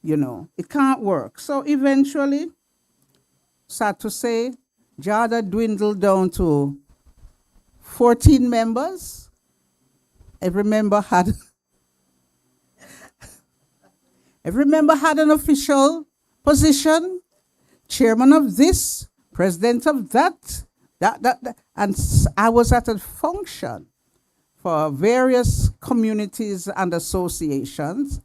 You know, it can't work. So eventually, sad to say, JADA dwindled down to 14 members. Every member had an official position, chairman of this, president of that. And I was at a function for various communities and associations,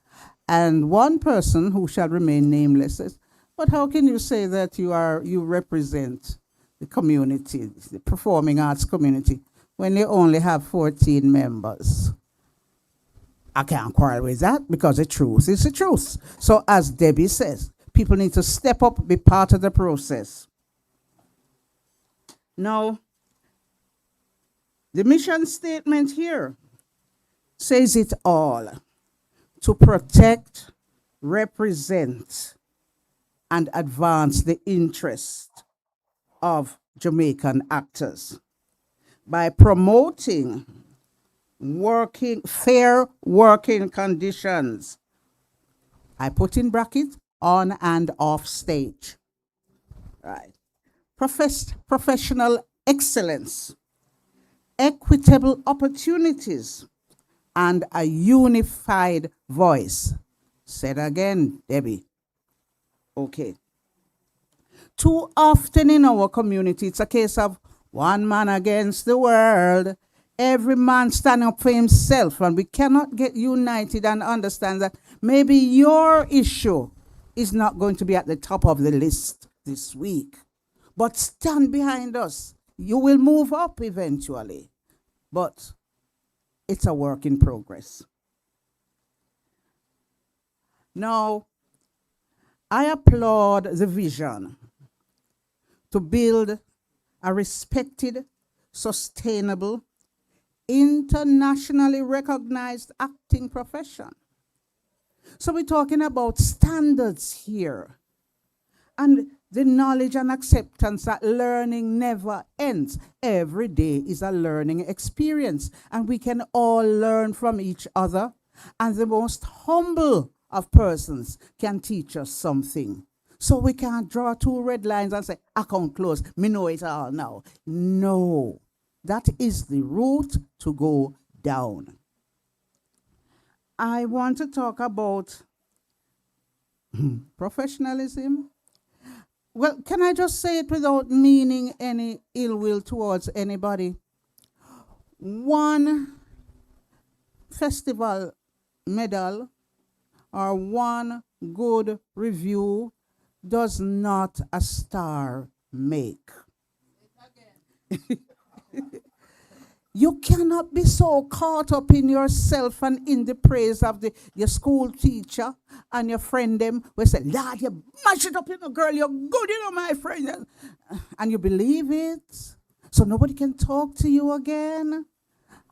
and one person who shall remain nameless says, but how can you say that you represent the community, the performing arts community, when you only have 14 members? I can't quarrel with that because the truth is the truth. So as Debbie says, people need to step up, be part of the process. Now, the mission statement here says it all: to protect, represent, and advance the interest of Jamaican actors by promoting fair working conditions. I put in brackets, on and off stage. Right. Professional excellence, equitable opportunities, and a unified voice. Said again, Debbie. Okay. Too often in our community, it's a case of one man against the world. Every man standing up for himself, and we cannot get united and understand that maybe your issue is not going to be at the top of the list this week. But stand behind us. You will move up eventually. But it's a work in progress. Now, I applaud the vision to build a respected, sustainable, internationally recognized acting profession. So we're talking about standards here. And the knowledge and acceptance that learning never ends. Every day is a learning experience, and we can all learn from each other. And the most humble of persons can teach us something. So we can't draw two red lines and say, account closed, me know it all now. No, that is the route to go down. I want to talk about professionalism. Well, can I just say it without meaning any ill will towards anybody? One festival medal or one good review does not a star make. You cannot be so caught up in yourself and in the praise of your school teacher and your friend them who say, Lord, you mash it up, you know, girl, you're good, you know, my friend. And you believe it, so nobody can talk to you again.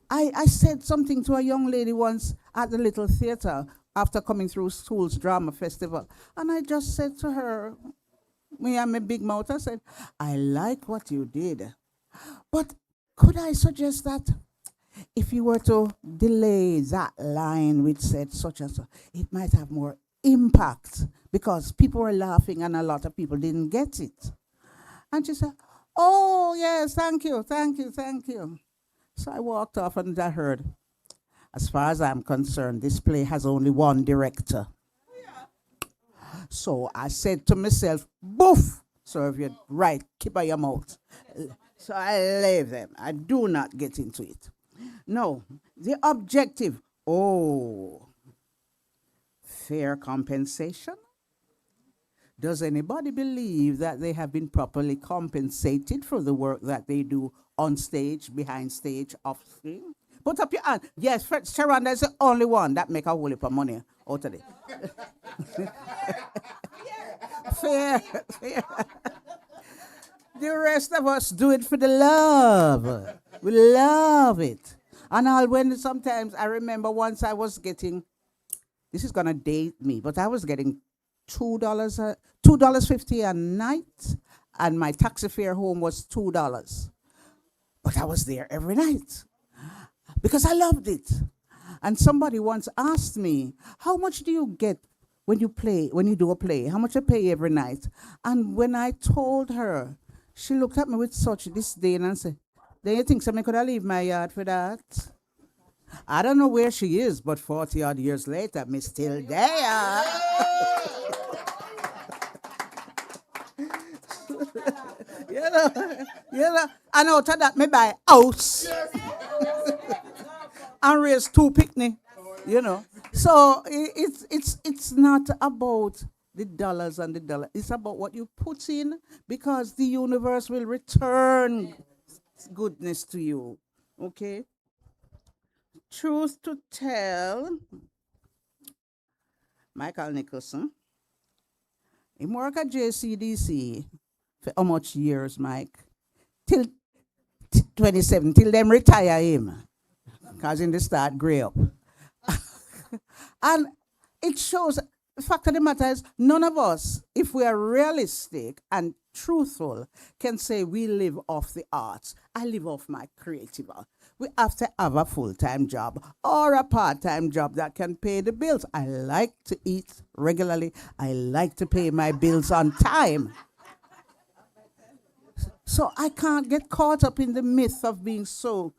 I said something to a young lady once at the Little Theatre after coming through school's drama festival. And I just said to her, me and my big mouth, I said, I like what you did, but could I suggest that if you were to delay that line which said such and so, it might have more impact, because people were laughing and a lot of people didn't get it. And she said, oh, yes, thank you, thank you, thank you. So I walked off and I heard, as far as I'm concerned, this play has only one director. So I said to myself, boof, Serve you right, keep out your mouth. So I leave them. I do not get into it. No, the objective, fair compensation. Does anybody believe that they have been properly compensated for the work that they do on stage, behind stage, off screen? Put up your hand. Yes, Sharonda is the only one that make a whole heap of money out of it. Fair. The rest of us do it for the love. We love it. And all when sometimes I remember once I was getting, this is gonna date me, but I was getting $2.50 a night, and my taxi fare home was $2. But I was there every night because I loved it. And somebody once asked me, how much do you get when you do a play? How much I pay every night? And when I told her, she looked at me with such disdain and said, then you think somebody could have leave my yard for that? I don't know where she is, but 40 odd years later, me still there. you know, and out of that, me buy a house and raise 2 picnic, So it's not about the dollars and the dollar. It's about what you put in, because the universe will return goodness to you. Okay? Truth to tell, Michael Nicholson, he work at JCDC for how much years, Mike? Till 27, till them retire him. Because in the start, gray up. And it shows, the fact of the matter is, none of us, if we are realistic and truthful, can say we live off the arts. I live off my creative art. We have to have a full-time job or a part-time job that can pay the bills. I like to eat regularly. I like to pay my bills on time. So I can't get caught up in the myth of being so,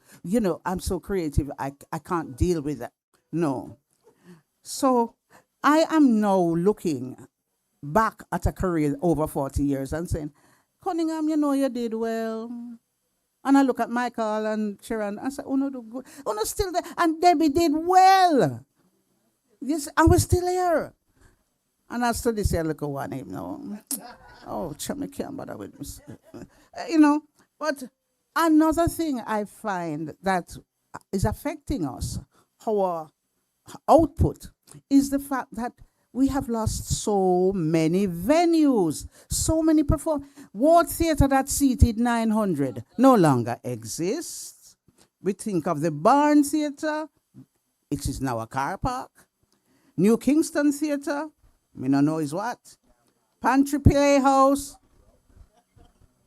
I'm so creative. I can't deal with that. No. So I am now looking back at a career over 40 years and saying, Cunningham, you did well. And I look at Michael and Sharon and say, no, do good. No, still there. And Debbie did well. Yes, and we're still here. And I still say, look at one name now. Oh, Chummy can't bother with me. But another thing I find that is affecting us, our output, is the fact that we have lost so many venues, so many Ward Theatre that seated 900 no longer exists. We think of the Barn Theatre, it is now a car park. New Kingston Theatre, me no know is what. Pantry Playhouse,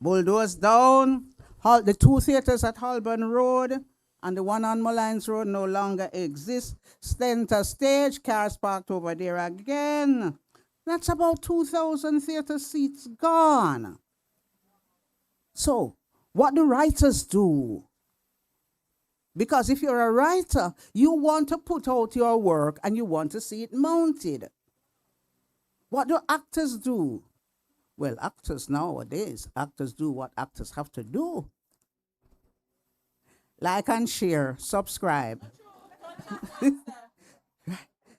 bulldozed down. The 2 theatres at Holborn Road and the one on Mullines Road no longer exist. Center Stage, cars parked over there again. That's about 2,000 theatre seats gone. So, what do writers do? Because if you're a writer, you want to put out your work and you want to see it mounted. What do actors do? Well, actors nowadays, actors do what actors have to do. Like and share, subscribe.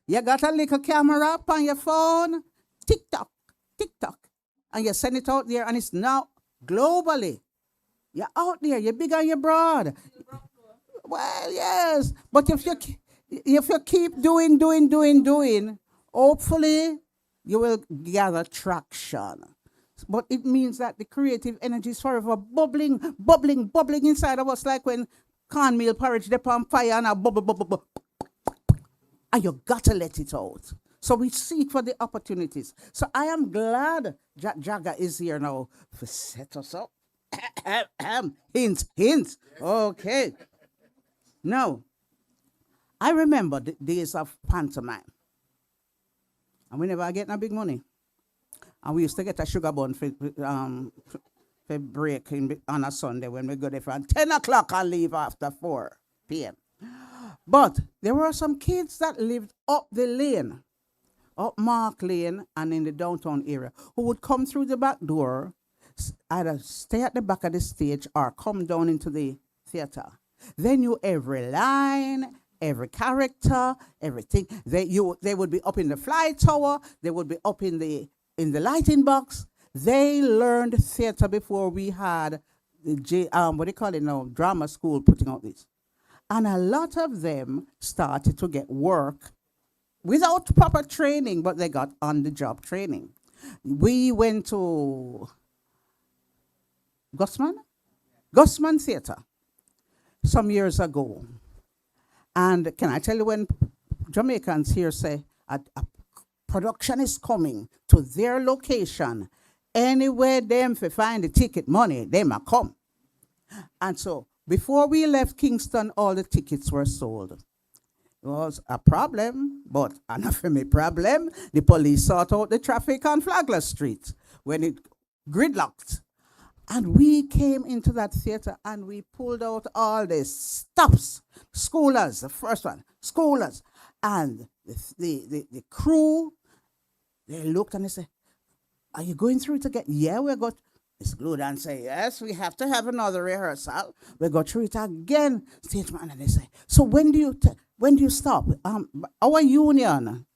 You got a little camera up on your phone, TikTok, and you send it out there, and it's now globally. You're out there, you're big and you're broad. Well, yes, but if you keep doing, hopefully you will gather traction. But it means that the creative energy is forever bubbling inside of us, like when cornmeal porridge they on fire and a bubble. And you got to let it out. So we seek for the opportunities. So I am glad Jack Jagger is here now to set us up. Hint. Okay. Now, I remember the days of pantomime. And we never get no big money. And we used to get a sugar bun for break on a Sunday when we go there from 10 o'clock and leave after 4 p.m. But there were some kids that lived up the lane, up Mark Lane and in the downtown area, who would come through the back door either stay at the back of the stage or come down into the theater. They knew every line, every character, everything. They would be up in the fly tower. They would be up in the lighting box. They learned theater before we had the what do you call it now, drama school putting out this. And a lot of them started to get work without proper training, but they got on-the-job training. We went to Gusman Theatre some years ago. And can I tell you, when Jamaicans here say a production is coming to their location, anywhere them to find the ticket money, they might come. And so before we left Kingston, all the tickets were sold. It was a problem, but enough of me problem. The police sought out the traffic on Flagler Street when it gridlocked. And we came into that theater and we pulled out all the stops. Schoolers, the first one, schoolers. And the crew, they looked and they said, are you going through it again? Yeah, we got. Miss Gludan say, yes, we have to have another rehearsal. We go through it again. Stage man, and they say, so when do you stop? Our union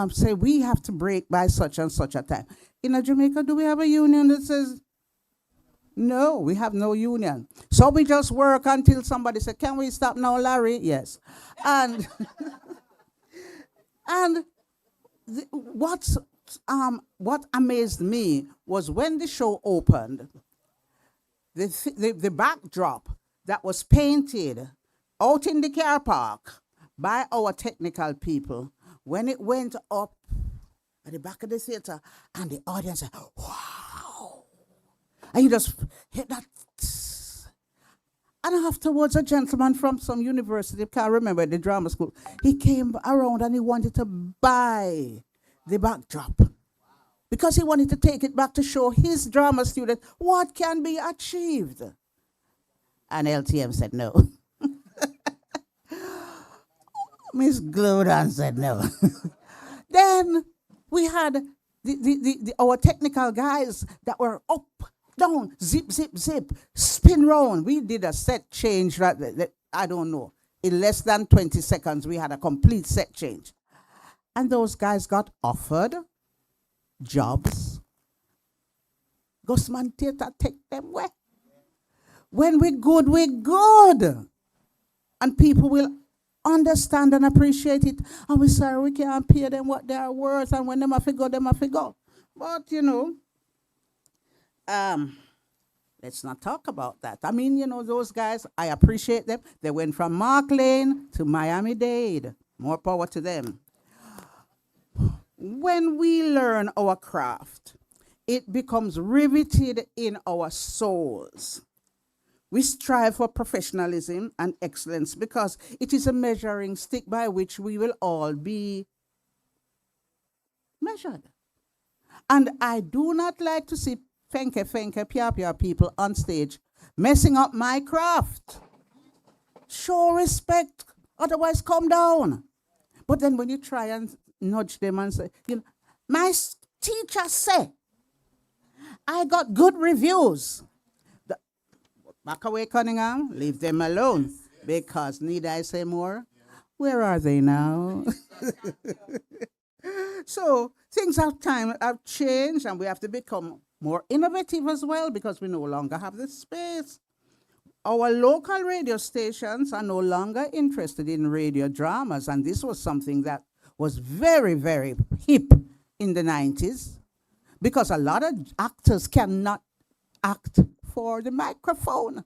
say we have to break by such and such a time. In Jamaica, do we have a union that says, no, we have no union. So we just work until somebody said, can we stop now, Larry? Yes. And what amazed me was when the show opened, the backdrop that was painted out in the car park by our technical people, when it went up at the back of the theater, and the audience said, wow. And you just hit that. And afterwards, a gentleman from some university, I can't remember, the drama school, he came around and he wanted to buy the backdrop because he wanted to take it back to show his drama student what can be achieved. And LTM said no. Miss Gludan said no. Then we had our technical guys that were up, down, zip, zip, zip, spin round. We did a set change, I don't know. In less than 20 seconds, we had a complete set change. And those guys got offered jobs. Gusman Theatre take them where? When we're good, we're good. And people will understand and appreciate it. And we're sorry we can't pay them what they are worth. And when them have to go, them have to go. But, let's not talk about that. I mean, those guys, I appreciate them. They went from Mark Lane to Miami-Dade. More power to them. When we learn our craft, it becomes riveted in our souls. We strive for professionalism and excellence because it is a measuring stick by which we will all be measured. And I do not like to see pia people on stage messing up my craft. Show respect, otherwise come down. But then when you try and nudge them and say, my teacher said, I got good reviews. Back away, Cunningham, leave them alone, because need I say more? Where are they now? So things have changed, and we have to become more innovative as well, because we no longer have the space. Our local radio stations are no longer interested in radio dramas, and this was something that was very, very hip in the 90s, because a lot of actors cannot act for the microphone.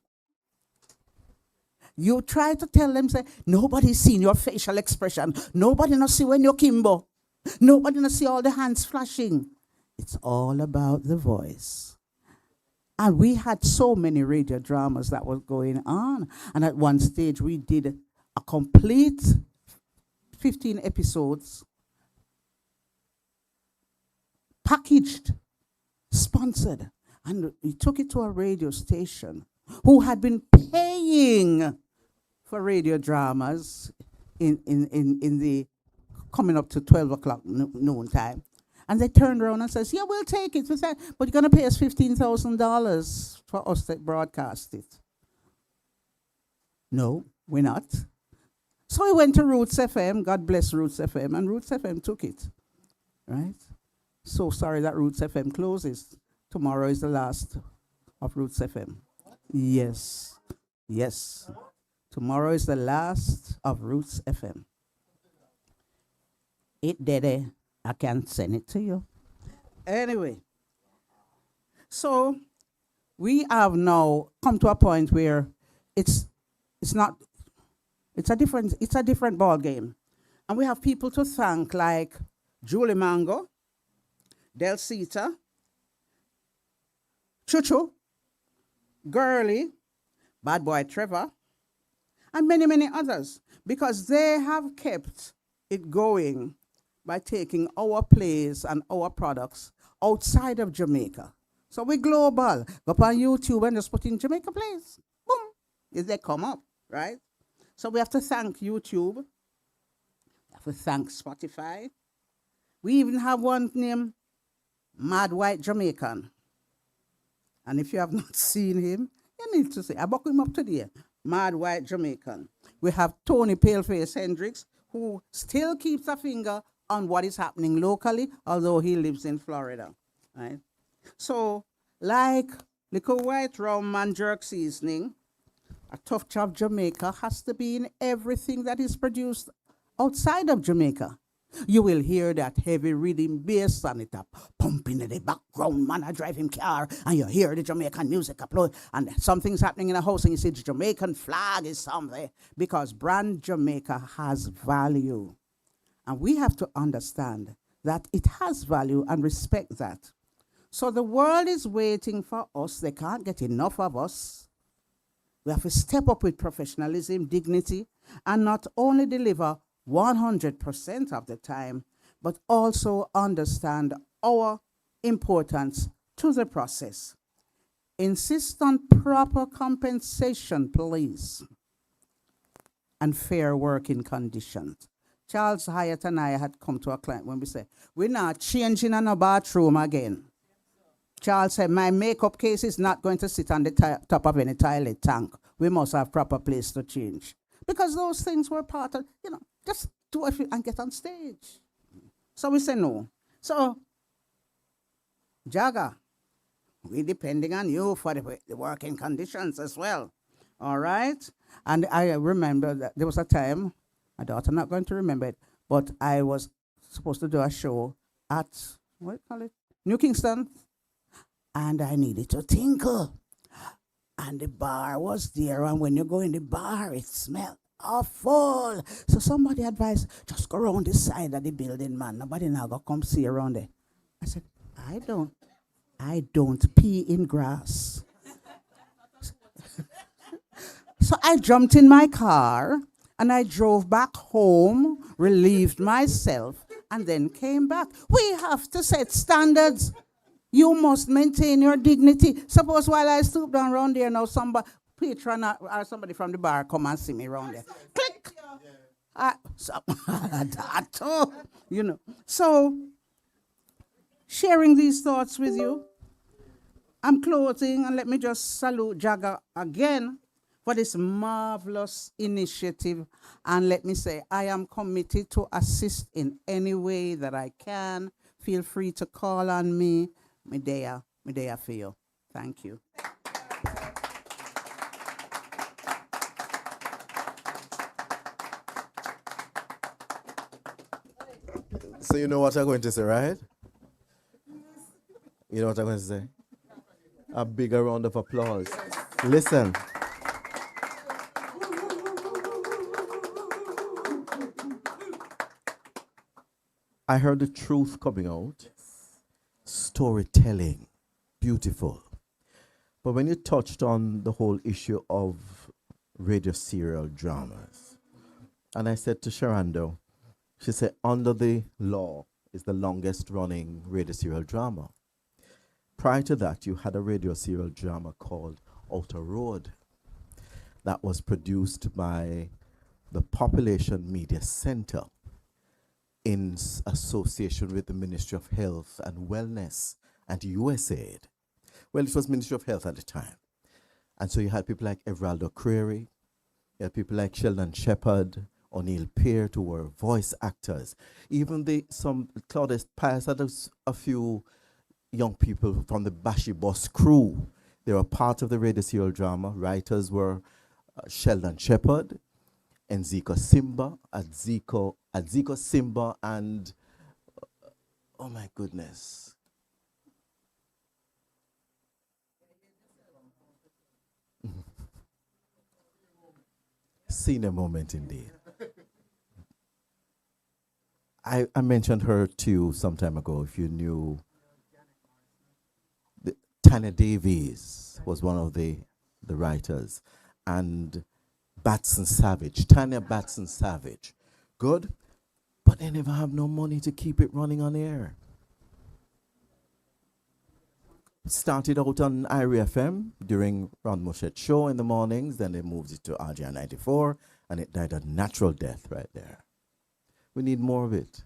You try to tell them, say, nobody's seen your facial expression. Nobody not see when you're Kimbo. Nobody not see all the hands flashing. It's all about the voice. And we had so many radio dramas that was going on. And at one stage, we did a complete 15 episodes, packaged, sponsored. And we took it to a radio station who had been paying for radio dramas in the coming up to 12 o'clock noon time. And they turned around and says, yeah, we'll take it. We said, but you're going to pay us $15,000 for us to broadcast it. No, we're not. So we went to Roots FM. God bless Roots FM. And Roots FM took it. Right? So sorry that Roots FM closes. Tomorrow is the last of Roots FM. Yes. Yes. Tomorrow is the last of Roots FM. It did it. I can send it to you. Anyway. So we have now come to a point where it's a different ball game. And we have people to thank like Julie Mango, Del Cita, Chuchu, Girly, Bad Boy Trevor, and many, many others, because they have kept it going by taking our plays and our products outside of Jamaica. So we're global. Go up on YouTube and just put in Jamaica plays. Boom. They come up, right? So we have to thank YouTube. We have to thank Spotify. We even have one named Mad White Jamaican. And if you have not seen him, you need to see. I buck him up today. Mad White Jamaican. We have Tony Paleface Hendricks, who still keeps a finger on what is happening locally, although he lives in Florida. Right? So, like Little White Rum and Jerk Seasoning, a Tough Chop Jamaica has to be in everything that is produced outside of Jamaica. You will hear that heavy rhythm bass and it up pumping in the background, man, I drive him car, and you hear the Jamaican music upload, and something's happening in the house, and you see the Jamaican flag is something, because brand Jamaica has value. And we have to understand that it has value and respect that. So the world is waiting for us. They can't get enough of us. We have to step up with professionalism, dignity, and not only deliver 100% of the time, but also understand our importance to the process. Insist on proper compensation, please, and fair working conditions. Charles Hyatt and I had come to a client when we said, we're not changing in a bathroom again. Charles said, my makeup case is not going to sit on the top of any toilet tank. We must have proper place to change. Because those things were part of, just do it and get on stage. So we say no. So, Jaga, we're depending on you for the working conditions as well. All right? And I remember that there was a time, my daughter not going to remember it, but I was supposed to do a show at, what do you call it? New Kingston. And I needed to tinkle. And the bar was there, and when you go in the bar, it smelled awful. So somebody advised, just go around the side of the building, man. Nobody now go come see around there. I said, I don't pee in grass. So I jumped in my car, and I drove back home, relieved myself, and then came back. We have to set standards. You must maintain your dignity. Suppose while I stoop down around there, now somebody, patron or somebody from the bar come and see me around there. Click! That too, So, sharing these thoughts with you, I'm closing, and let me just salute Jagger again for this marvelous initiative. And let me say, I am committed to assist in any way that I can. Feel free to call on me. Medea for you. Thank you. So you know what I'm going to say, right? You know what I'm going to say? A bigger round of applause. Listen. I heard the truth coming out. Storytelling, beautiful. But when you touched on the whole issue of radio serial dramas, and I said to Sharando, she said, Under the Law is the longest running radio serial drama. Prior to that, you had a radio serial drama called Outer Road that was produced by the Population Media Center in association with the Ministry of Health and Wellness and USAID. Well, it was Ministry of Health at the time. And so you had people like Everaldo Creary, you had people like Sheldon Shepherd, O'Neill Peart, who were voice actors. Even Claudius Pius had a few young people from the Bashi Boss crew. They were part of the radio serial drama. Writers were Sheldon Shepherd, Enziko Simba, Adziko Simba, and oh my goodness. Senior moment indeed. I mentioned her to you some time ago, if you knew. Tanya Davies was one of the writers, and Batson Savage, Tanya Batson Savage. Good, but they never have no money to keep it running on air. Started out on IRI FM during Ron Moshet's show in the mornings, then they moved it to RGR 94, and it died a natural death right there. We need more of it.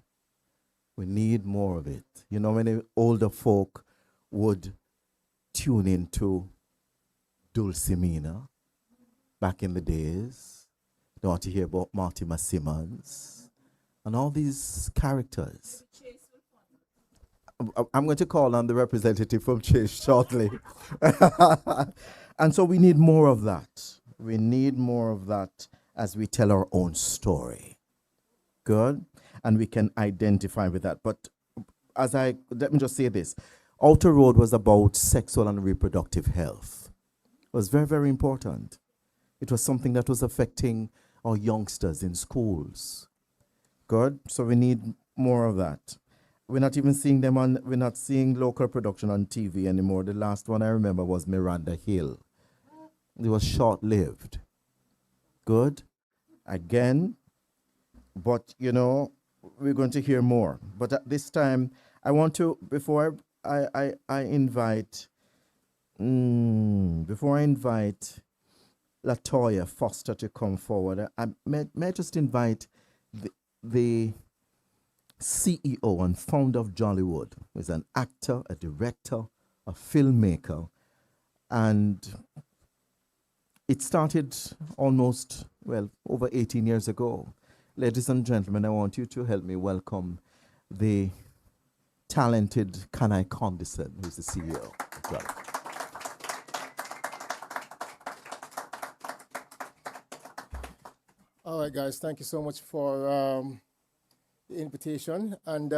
We need more of it. You know, when the older folk would tune into Dulcimina back in the days, they want to hear about Mortimer Simmons and all these characters. I'm going to call on the representative from Chase shortly. And so we need more of that. We need more of that as we tell our own story. Good? And we can identify with that. But let me just say this. Outer Road was about sexual and reproductive health. It was very, very important. It was something that was affecting our youngsters in schools. Good? So we need more of that. We're not even seeing we're not seeing local production on TV anymore. The last one I remember was Miranda Hill. It was short-lived. Good? Again, but you know, we're going to hear more. But at this time, I want to, before I invite Latoya Foster to come forward, I may just invite the CEO and founder of Jollywood, who is an actor, a director, a filmmaker. And it started almost, over 18 years ago. Ladies and gentlemen, I want you to help me welcome the talented Kanai Condison, who's the CEO of Jollywood. All right, guys, thank you so much for the invitation. And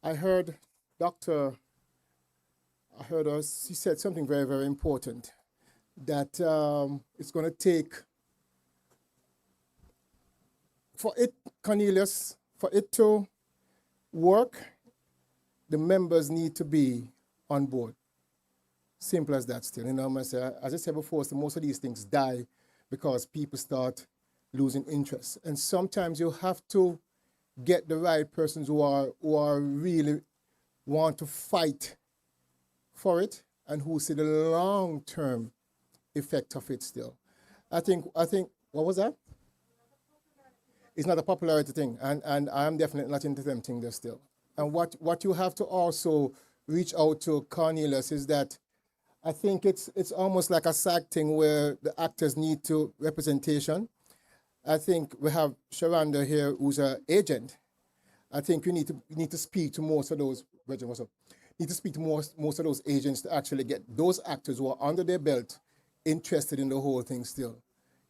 I heard she said something very, very important, that it's going to take, for it, Cornelius, for it to work, the members need to be on board. Simple as that still. You know, as I said before, so most of these things die because people start losing interest. And sometimes you have to get the right persons who are really want to fight for it and who see the long-term effect of it still. I think, what was that? It's not a popularity thing, and I'm definitely not into them things there still. And what you have to also reach out to Cornelius is that I think it's almost like a SAG thing where the actors need to representation. I think we have Sharonda here, who's an agent. I think you need to speak to most of those. Reggie, what's up? Need to speak to most of those agents to actually get those actors who are under their belt interested in the whole thing still.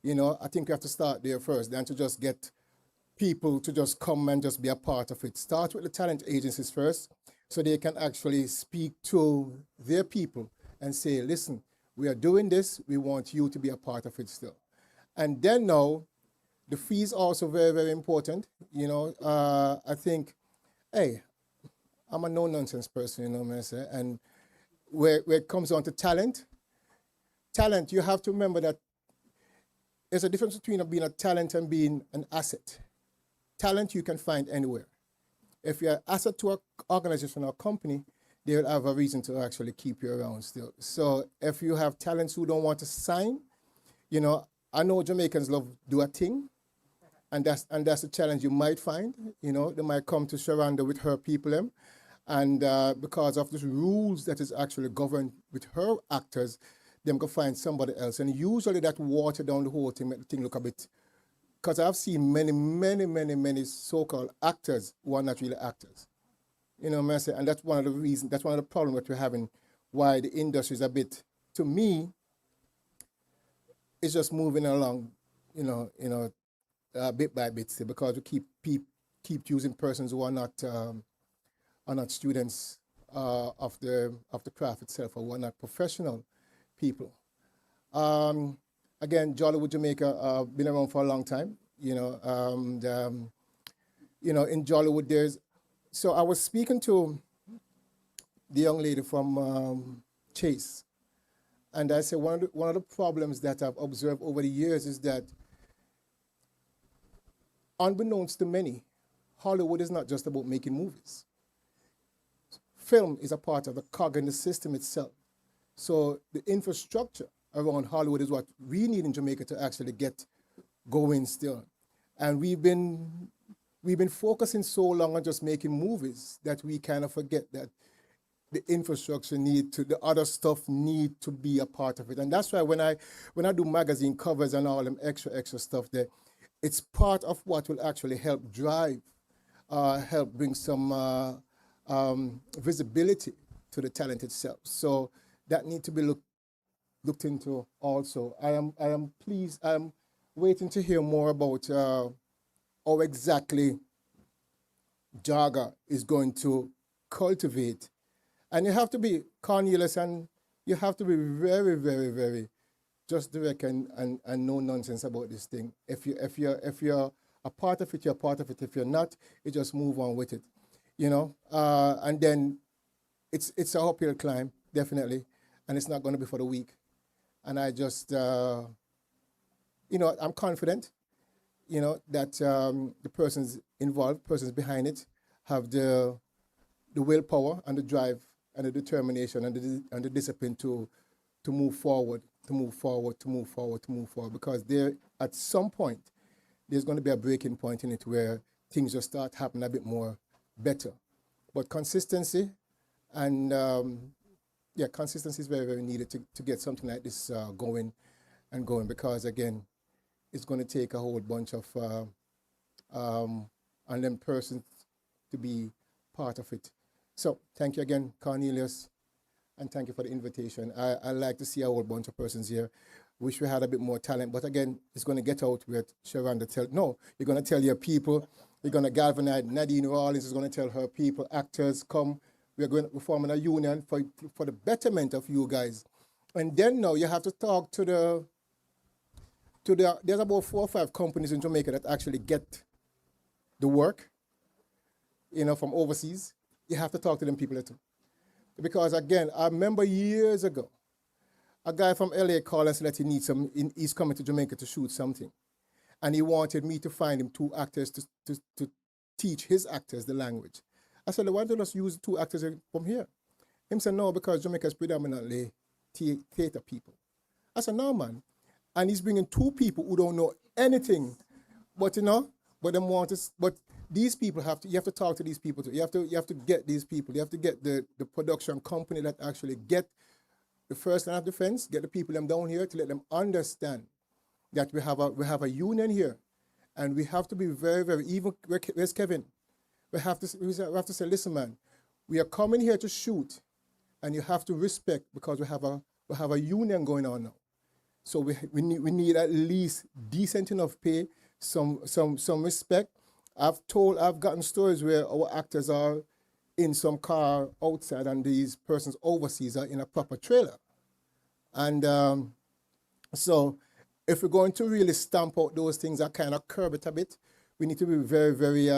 You know, I think you have to start there first, than to just get people to just come and just be a part of it. Start with the talent agencies first, so they can actually speak to their people and say, listen, we are doing this, we want you to be a part of it still. And then now, the fees are also very, very important. You know, I think, hey, I'm a no-nonsense person, you know what I'm saying? And where it comes down to talent, you have to remember that there's a difference between being a talent and being an asset. Talent you can find anywhere. If you're an asset to an organization or company, they will have a reason to actually keep you around still. So if you have talents who don't want to sign, you know, I know Jamaicans love do a thing, and that's the challenge you might find. You know, they might come to Sharonda with her people, and because of the rules that is actually governed with her actors, them go find somebody else, and usually that water down the whole thing, make the thing look a bit. Because I've seen many so-called actors who are not really actors. You know what I'm saying? And that's one of the reasons, that's one of the problems that we're having, why the industry is a bit, to me, it's just moving along, bit by bit, still, because we keep using persons who are not students of the craft itself, or who are not professional people. Again, Jollywood Jamaica been around for a long time. In Jollywood, so I was speaking to the young lady from Chase, and I said one of the problems that I've observed over the years is that, unbeknownst to many, Hollywood is not just about making movies. Film is a part of the cog in the system itself. So the infrastructure around Hollywood is what we need in Jamaica to actually get going still. And we've been focusing so long on just making movies that we kind of forget that the infrastructure the other stuff need to be a part of it. And that's why when I do magazine covers and all them extra stuff there, it's part of what will actually help drive, help bring some visibility to the talent itself. So that need to be looked into also. I am pleased. I'm waiting to hear more about how exactly Jaga is going to cultivate. And you have to be Cornelius, and you have to be very, very, very just direct and no nonsense about this thing. If you're a part of it, you're a part of it. If you're not, you just move on with it. And then it's a uphill climb, definitely, and it's not going to be for the weak. And I just, I'm confident, that the persons involved, persons behind it, have the willpower and the drive and the determination and the discipline to move forward, because there, at some point, there's going to be a breaking point in it where things just start happening a bit more better. But consistency and consistency is very, very needed to get something like this going, because again, it's going to take a whole bunch of and them persons to be part of it. So thank you again, Cornelius, and thank you for the invitation. I like to see a whole bunch of persons here. Wish we had a bit more talent, but again, it's going to get out with Sharonda. You're going to tell your people. You're going to galvanize. Nadine Rawlins is going to tell her people, actors, come. We're forming a union for the betterment of you guys. And then now you have to talk to there's about 4 or 5 companies in Jamaica that actually get the work, from overseas. You have to talk to them people too. Because again, I remember years ago, a guy from LA called and said that he's coming to Jamaica to shoot something. And he wanted me to find him 2 actors to teach his actors the language. I said, why don't you just use 2 actors from here? Him said, no, because Jamaica is predominantly theater people. I said, no, man. And he's bringing 2 people who don't know anything, but but these people you have to talk to these people too. You have to get these people. You have to get the production company that actually get the first line of defense, get the people them down here to let them understand that we have a union here, and we have to be very, very, even where's Kevin? We have to say, listen, man, we are coming here to shoot, and you have to respect, because we have a union going on now. So we need at least decent enough pay, some respect. I've gotten stories where our actors are in some car outside, and these persons overseas are in a proper trailer. And so if we're going to really stamp out those things that kind of curb it a bit, we need to be very, very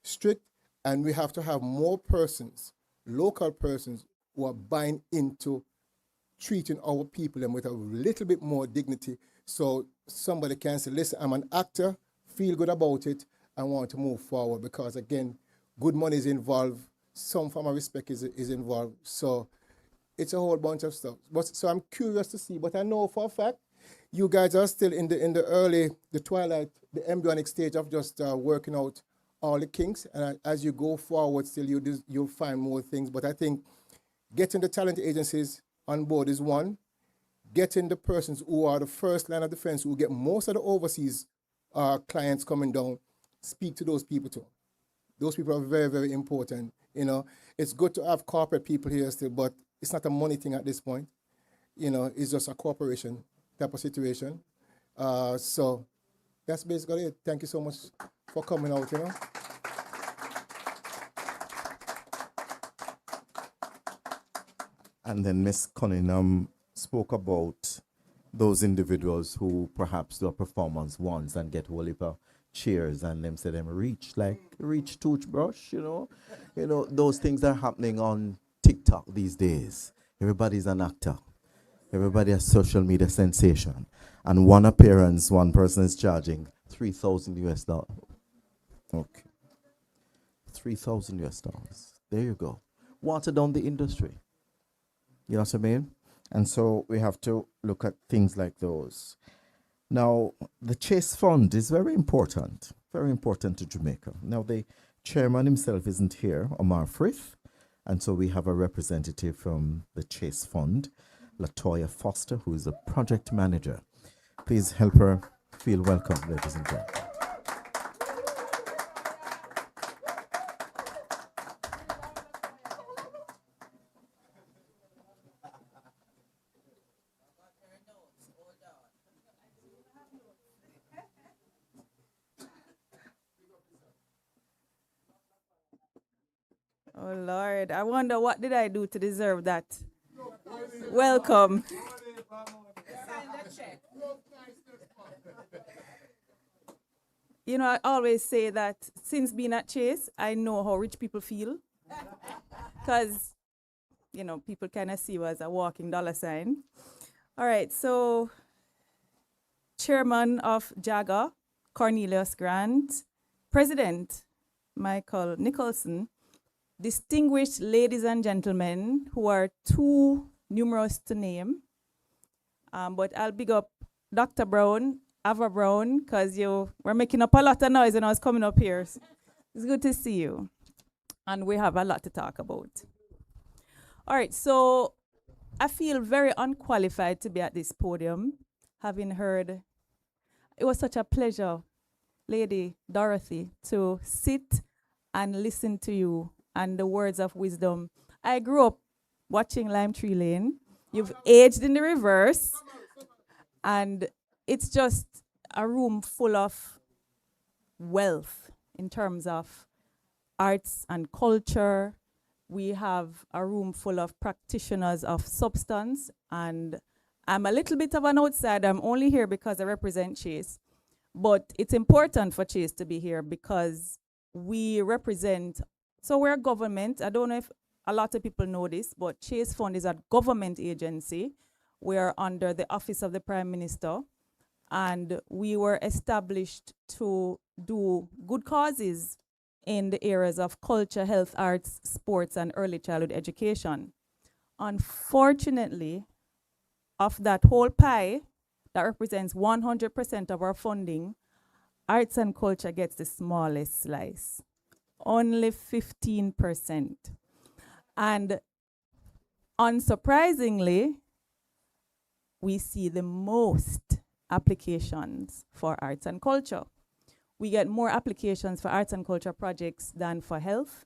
strict, and we have to have more persons, local persons, who are buying into treating our people and with a little bit more dignity, so somebody can say, listen, I'm an actor, feel good about it, I want to move forward, because again, good money is involved, some form of respect is involved. So it's a whole bunch of stuff. So I'm curious to see, but I know for a fact, you guys are still in the early, the twilight, the embryonic stage of just working out all the kinks. And as you go forward, still you'll find more things. But I think getting the talent agencies on board is one. Getting the persons who are the first line of defense, who get most of the overseas clients coming down, speak to those people too. Those people are very, very important. You know, it's good to have corporate people here still, but it's not a money thing at this point. You know, it's just a corporation type of situation. So that's basically it. Thank you so much for coming out, you know. And then Miss Cunningham spoke about those individuals who perhaps do a performance once and get whole heap of cheers and them say them reach toothbrush, you know. You know, those things are happening on TikTok these days. Everybody's an actor. Everybody has social media sensation. And one appearance, one person is charging $3,000 US. Okay. $3,000 US. There you go. Water down the industry. You know what I mean? And so we have to look at things like those. Now, the Chase Fund is very important to Jamaica. Now, the chairman himself isn't here, Omar Frith, and so we have a representative from the Chase Fund, Latoya Foster, who is a project manager. Please help her feel welcome, ladies and gentlemen. Oh Lord, I wonder what did I do to deserve that? Welcome. You know, I always say that since being at Chase, I know how rich people feel. Because, you know, people kind of see you as a walking dollar sign. All right, so Chairman of JAGA, Cornelius Grant, President Michael Nicholson, distinguished ladies and gentlemen who are too numerous to name, but I'll big up Dr. Brown, Ava Brown, because you were making up a lot of noise when I was coming up here. It's good to see you, and we have a lot to talk about. All right, so I feel very unqualified to be at this podium, having heard, it was such a pleasure, Lady Dorothy, to sit and listen to you and the words of wisdom. I grew up watching Lime Tree Lane. You've aged in the reverse. And it's just a room full of wealth in terms of arts and culture. We have a room full of practitioners of substance. And I'm a little bit of an outsider. I'm only here because I represent Chase. But it's important for Chase to be here because we represent. So we're a government. I don't know if a lot of people know this, but Chase Fund is a government agency. We are under the Office of the Prime Minister, and we were established to do good causes in the areas of culture, health, arts, sports, and early childhood education. Unfortunately, of that whole pie that represents 100% of our funding, arts and culture gets the smallest slice. Only 15%. And unsurprisingly, we see the most applications for arts and culture. We get more applications for arts and culture projects than for health,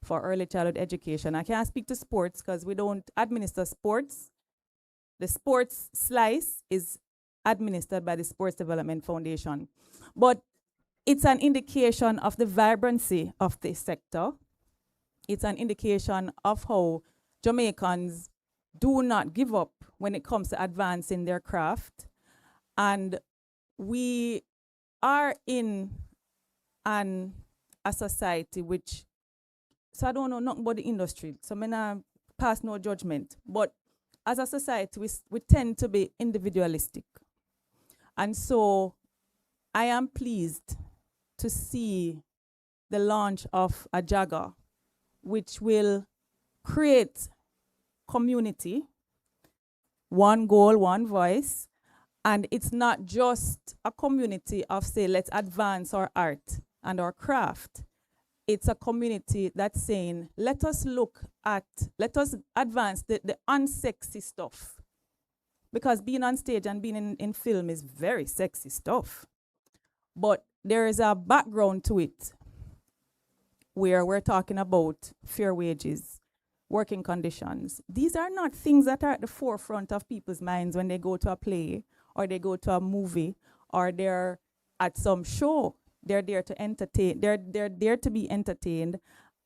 for early childhood education. I can't speak to sports because we don't administer sports. The sports slice is administered by the Sports Development Foundation. But it's an indication of the vibrancy of this sector. It's an indication of how Jamaicans do not give up when it comes to advancing their craft. And we are in a society which, so I don't know nothing about the industry, so I'm not pass no judgment, but as a society, we tend to be individualistic. And so I am pleased to see the launch of a JAGA, which will create community, one goal, one voice, And it's not just a community of, say, let's advance our art and our craft. It's a community that's saying, let us advance the unsexy stuff. Because being on stage and being in film is very sexy stuff. But there is a background to it where we're talking about fair wages, working conditions. These are not things that are at the forefront of people's minds when they go to a play or they go to a movie or they're at some show. They're there to entertain. They're there to be entertained.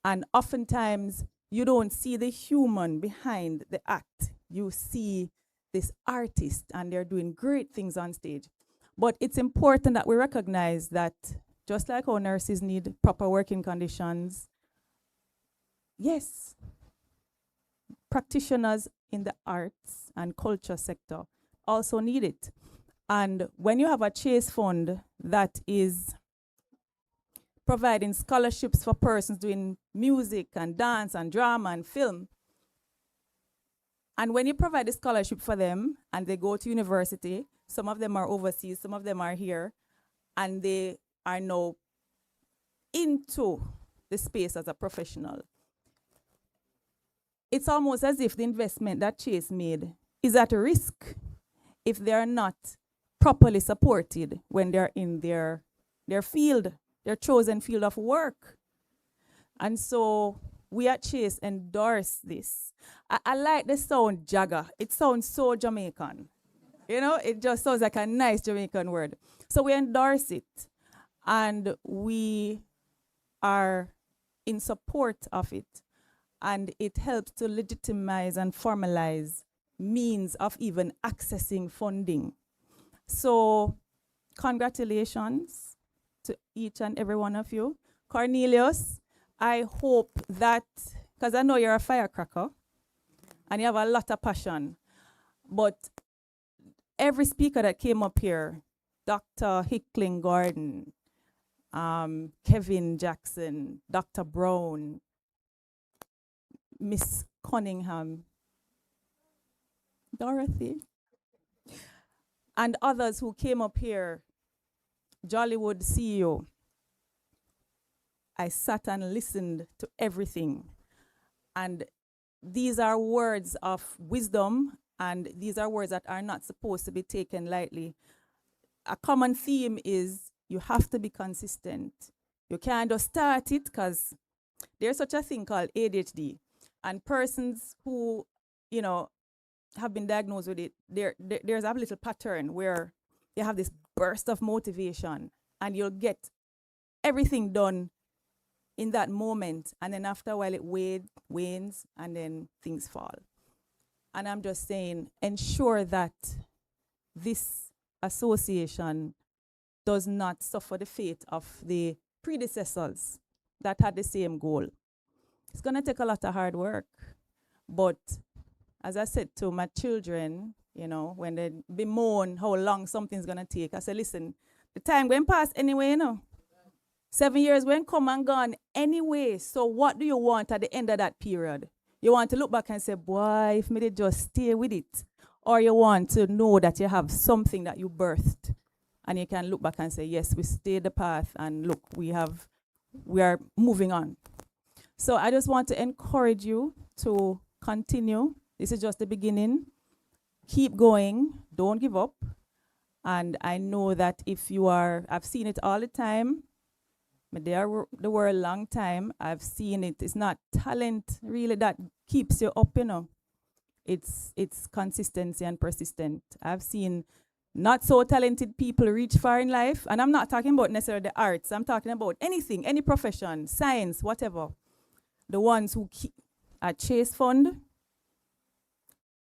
And oftentimes, you don't see the human behind the act. You see this artist, and they're doing great things on stage. But it's important that we recognize that just like our nurses need proper working conditions, yes, practitioners in the arts and culture sector also need it. And when you have a Chase Fund that is providing scholarships for persons doing music and dance and drama and film, and when you provide a scholarship for them and they go to university, some of them are overseas, some of them are here, and they are now into the space as a professional. It's almost as if the investment that Chase made is at risk if they are not properly supported when they're in their field, their chosen field of work. And so we at Chase endorse this. I like the sound Jagger. It sounds so Jamaican. You know, it just sounds like a nice Jamaican word. So we endorse it. And we are in support of it. And it helps to legitimize and formalize means of even accessing funding. So congratulations to each and every one of you. Cornelius, I hope that, because I know you're a firecracker and you have a lot of passion, but every speaker that came up here, Dr. Hickling Gordon, Kevin Jackson, Dr. Brown, Miss Cunningham, Dorothy, and others who came up here, Jollywood CEO, I sat and listened to everything. And these are words of wisdom, and these are words that are not supposed to be taken lightly. A common theme is you have to be consistent. You can't just start it, because there's such a thing called ADHD. And persons who, you know, have been diagnosed with it, there's a little pattern where you have this burst of motivation and you'll get everything done in that moment, and then after a while it wanes and then things fall. And I'm just saying, ensure that this association does not suffer the fate of the predecessors that had the same goal. It's gonna take a lot of hard work, but as I said to my children, you know, when they bemoan how long something's gonna take, I said, listen, the time going past anyway, you know. 7 years went come and gone anyway. So what do you want at the end of that period? You want to look back and say, boy, if me did just stay with it. Or you want to know that you have something that you birthed. And you can look back and say, yes, we stayed the path and look, we are moving on. So I just want to encourage you to continue. This is just the beginning. Keep going, don't give up. And I know that if you are, I've seen it all the time. They are the world a long time. I've seen it. It's not talent really that keeps you up, you know. It's consistency and persistent. I've seen not so talented people reach far in life. And I'm not talking about necessarily the arts. I'm talking about anything, any profession, science, whatever. The ones who keep a Chase Fund,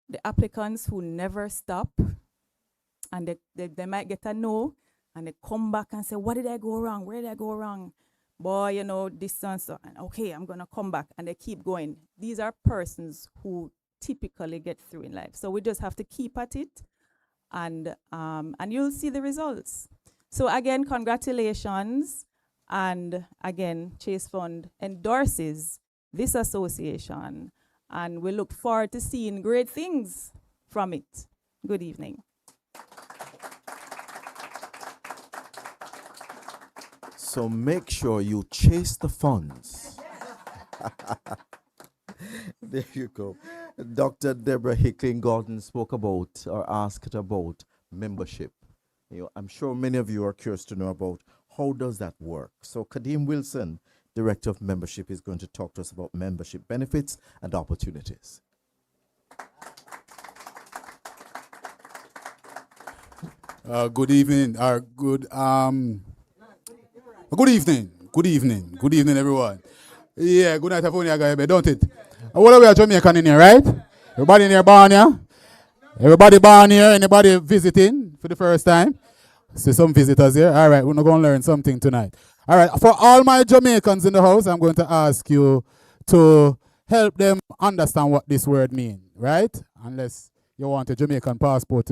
the applicants who never stop, and they might get a no, and they come back and say, what did I go wrong? Where did I go wrong? Boy, you know, this and so. And okay, I'm going to come back. And they keep going. These are persons who typically get through in life. So we just have to keep at it, and you'll see the results. So again, congratulations. And again, Chase Fund endorses this association. And we look forward to seeing great things from it. Good evening. So make sure you chase the funds. There you go. Dr. Deborah Hickling Gordon spoke about or asked about membership. I'm sure many of you are curious to know about how does that work. So Kadeem Wilson, Director of Membership, is going to talk to us about membership benefits and opportunities. Good evening, or good evening, everyone. Yeah, good night, everyone, don't it? What are we at Jamaican in here, right? Everybody in here born here? Everybody born here? Anybody visiting for the first time? See some visitors here. All right, we're not going to learn something tonight. All right, for all my Jamaicans in the house, I'm going to ask you to help them understand what this word means, right? Unless you want a Jamaican passport to be